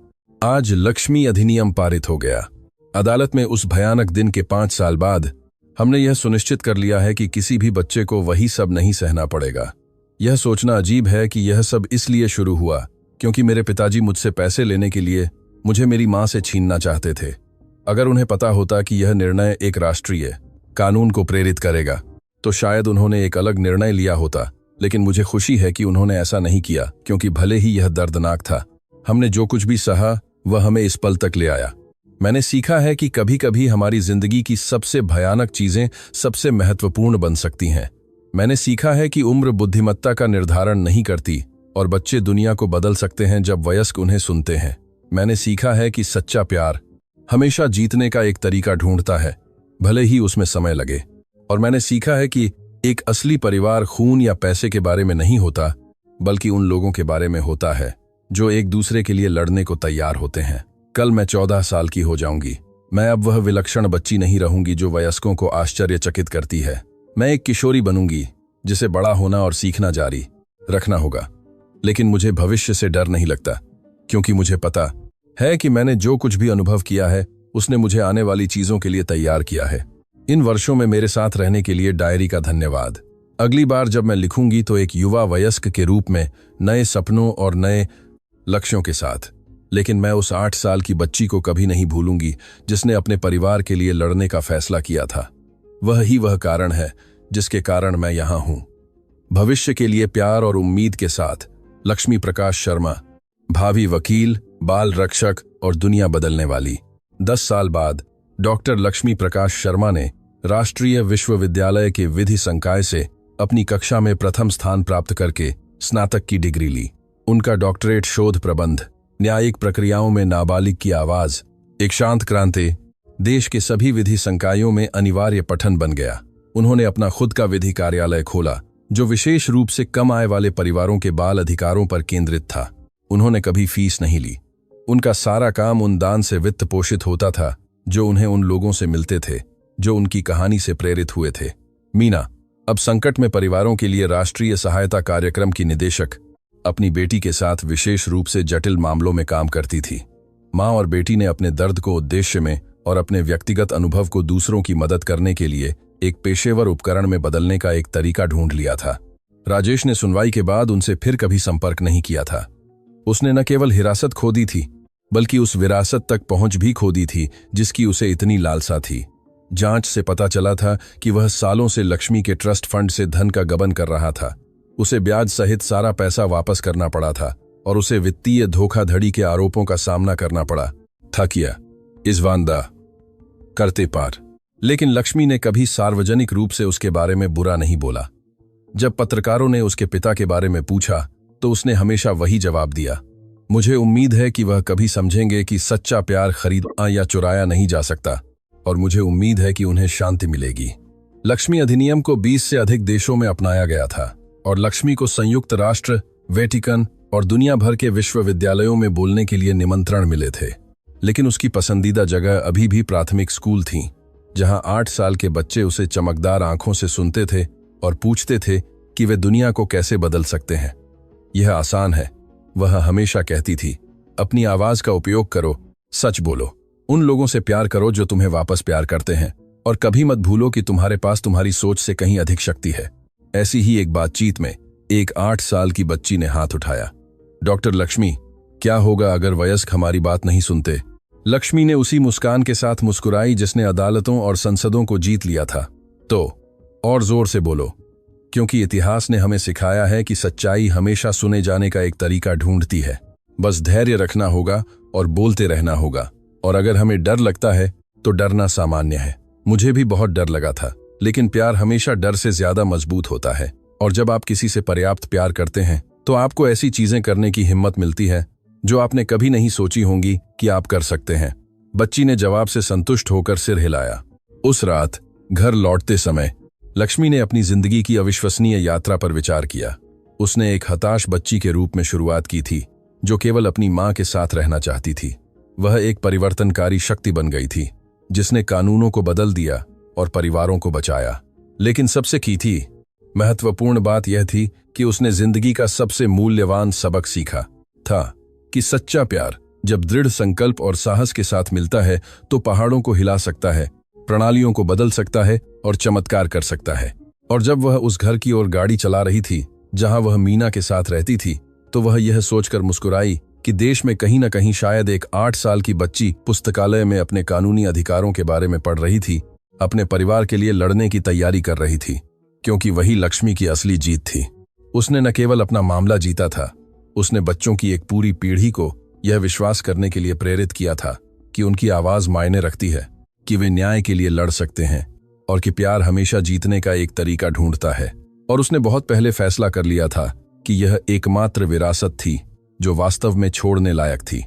आज लक्ष्मी अधिनियम पारित हो गया। अदालत में उस भयानक दिन के 5 साल बाद हमने यह सुनिश्चित कर लिया है कि किसी भी बच्चे को वही सब नहीं सहना पड़ेगा। यह सोचना अजीब है कि यह सब इसलिए शुरू हुआ क्योंकि मेरे पिताजी मुझसे पैसे लेने के लिए मुझे मेरी मां से छीनना चाहते थे। अगर उन्हें पता होता कि यह निर्णय एक राष्ट्रीय कानून को प्रेरित करेगा तो शायद उन्होंने एक अलग निर्णय लिया होता, लेकिन मुझे खुशी है कि उन्होंने ऐसा नहीं किया क्योंकि भले ही यह दर्दनाक था, हमने जो कुछ भी सहा वह हमें इस पल तक ले आया। मैंने सीखा है कि कभी कभी हमारी जिंदगी की सबसे भयानक चीजें सबसे महत्वपूर्ण बन सकती हैं। मैंने सीखा है कि उम्र बुद्धिमत्ता का निर्धारण नहीं करती और बच्चे दुनिया को बदल सकते हैं जब वयस्क उन्हें सुनते हैं। मैंने सीखा है कि सच्चा प्यार हमेशा जीतने का एक तरीका ढूंढता है, भले ही उसमें समय लगे। और मैंने सीखा है कि एक असली परिवार खून या पैसे के बारे में नहीं होता, बल्कि उन लोगों के बारे में होता है जो एक दूसरे के लिए लड़ने को तैयार होते हैं। कल मैं 14 साल की हो जाऊंगी। मैं अब वह विलक्षण बच्ची नहीं रहूंगी जो वयस्कों को आश्चर्यचकित करती है। मैं एक किशोरी बनूंगी जिसे बड़ा होना और सीखना जारी रखना होगा। लेकिन मुझे भविष्य से डर नहीं लगता क्योंकि मुझे पता है कि मैंने जो कुछ भी अनुभव किया है उसने मुझे आने वाली चीजों के लिए तैयार किया है। इन वर्षों में मेरे साथ रहने के लिए डायरी का धन्यवाद। अगली बार जब मैं लिखूंगी तो एक युवा वयस्क के रूप में, नए सपनों और नए लक्ष्यों के साथ। लेकिन मैं उस 8 साल की बच्ची को कभी नहीं भूलूंगी जिसने अपने परिवार के लिए लड़ने का फैसला किया था। वह कारण है जिसके कारण मैं यहां हूं। भविष्य के लिए प्यार और उम्मीद के साथ, लक्ष्मी प्रकाश शर्मा, भावी वकील, बाल रक्षक और दुनिया बदलने वाली। 10 साल बाद डॉक्टर लक्ष्मी प्रकाश शर्मा ने राष्ट्रीय विश्वविद्यालय के विधि संकाय से अपनी कक्षा में प्रथम स्थान प्राप्त करके स्नातक की डिग्री ली। उनका डॉक्टरेट शोध प्रबंध न्यायिक प्रक्रियाओं में नाबालिग की आवाज, एक शांत क्रांति, देश के सभी विधि संकायों में अनिवार्य पठन बन गया। उन्होंने अपना खुद का विधि कार्यालय खोला जो विशेष रूप से कम आय वाले परिवारों के बाल अधिकारों पर केंद्रित था। उन्होंने कभी फीस नहीं ली। उनका सारा काम उन दान से वित्त पोषित होता था जो उन्हें उन लोगों से मिलते थे जो उनकी कहानी से प्रेरित हुए थे। मीना अब संकट में परिवारों के लिए राष्ट्रीय सहायता कार्यक्रम की निदेशक अपनी बेटी के साथ विशेष रूप से जटिल मामलों में काम करती थी। मां और बेटी ने अपने दर्द को उद्देश्य में और अपने व्यक्तिगत अनुभव को दूसरों की मदद करने के लिए एक पेशेवर उपकरण में बदलने का एक तरीका ढूंढ लिया था। राजेश ने सुनवाई के बाद उनसे फिर कभी संपर्क नहीं किया था। उसने न केवल हिरासत खो दी थी बल्कि उस विरासत तक पहुंच भी खो दी थी जिसकी उसे इतनी लालसा थी। जांच से पता चला था कि वह सालों से लक्ष्मी के ट्रस्ट फंड से धन का गबन कर रहा था। उसे ब्याज सहित सारा पैसा वापस करना पड़ा था और उसे वित्तीय धोखाधड़ी के आरोपों का सामना करना पड़ा था। किया इस वांदा करते पार, लेकिन लक्ष्मी ने कभी सार्वजनिक रूप से उसके बारे में बुरा नहीं बोला। जब पत्रकारों ने उसके पिता के बारे में पूछा तो उसने हमेशा वही जवाब दिया, मुझे उम्मीद है कि वह कभी समझेंगे कि सच्चा प्यार खरीदा या चुराया नहीं जा सकता और मुझे उम्मीद है कि उन्हें शांति मिलेगी। लक्ष्मी अधिनियम को 20 से अधिक देशों में अपनाया गया था और लक्ष्मी को संयुक्त राष्ट्र, वेटिकन और दुनिया भर के विश्वविद्यालयों में बोलने के लिए निमंत्रण मिले थे। लेकिन उसकी पसंदीदा जगह अभी भी प्राथमिक स्कूल थी, जहां 8 साल के बच्चे उसे चमकदार आंखों से सुनते थे और पूछते थे कि वे दुनिया को कैसे बदल सकते हैं। यह आसान है, वह हमेशा कहती थी। अपनी आवाज का उपयोग करो, सच बोलो, उन लोगों से प्यार करो जो तुम्हें वापस प्यार करते हैं और कभी मत भूलो कि तुम्हारे पास तुम्हारी सोच से कहीं अधिक शक्ति है। ऐसी ही एक बातचीत में एक 8 साल की बच्ची ने हाथ उठाया। डॉक्टर लक्ष्मी, क्या होगा अगर वयस्क हमारी बात नहीं सुनते? लक्ष्मी ने उसी मुस्कान के साथ मुस्कुराई जिसने अदालतों और संसदों को जीत लिया था। तो और जोर से बोलो, क्योंकि इतिहास ने हमें सिखाया है कि सच्चाई हमेशा सुने जाने का एक तरीका ढूंढती है। बस धैर्य रखना होगा और बोलते रहना होगा। और अगर हमें डर लगता है तो डरना सामान्य है। मुझे भी बहुत डर लगा था, लेकिन प्यार हमेशा डर से ज्यादा मजबूत होता है। और जब आप किसी से पर्याप्त प्यार करते हैं तो आपको ऐसी चीजें करने की हिम्मत मिलती है जो आपने कभी नहीं सोची होंगी कि आप कर सकते हैं। बच्ची ने जवाब से संतुष्ट होकर सिर हिलाया। उस रात घर लौटते समय लक्ष्मी ने अपनी जिंदगी की अविश्वसनीय यात्रा पर विचार किया। उसने एक हताश बच्ची के रूप में शुरुआत की थी, जो केवल अपनी मां के साथ रहना चाहती थी। वह एक परिवर्तनकारी शक्ति बन गई थी, जिसने कानूनों को बदल दिया और परिवारों को बचाया। लेकिन सबसे की थी महत्वपूर्ण बात यह थी कि उसने जिंदगी का सबसे मूल्यवान सबक सीखा था कि सच्चा प्यार जब दृढ़ संकल्प और साहस के साथ मिलता है तो पहाड़ों को हिला सकता है, प्रणालियों को बदल सकता है और चमत्कार कर सकता है। और जब वह उस घर की ओर गाड़ी चला रही थी जहां वह मीना के साथ रहती थी, तो वह यह सोचकर मुस्कुराई कि देश में कहीं न कहीं शायद एक 8 साल की बच्ची पुस्तकालय में अपने कानूनी अधिकारों के बारे में पढ़ रही थी, अपने परिवार के लिए लड़ने की तैयारी कर रही थी, क्योंकि वही लक्ष्मी की असली जीत थी। उसने न केवल अपना मामला जीता था, उसने बच्चों की एक पूरी पीढ़ी को यह विश्वास करने के लिए प्रेरित किया था कि उनकी आवाज मायने रखती है, कि वे न्याय के लिए लड़ सकते हैं और कि प्यार हमेशा जीतने का एक तरीका ढूंढता है। और उसने बहुत पहले फैसला कर लिया था कि यह एकमात्र विरासत थी जो वास्तव में छोड़ने लायक थी।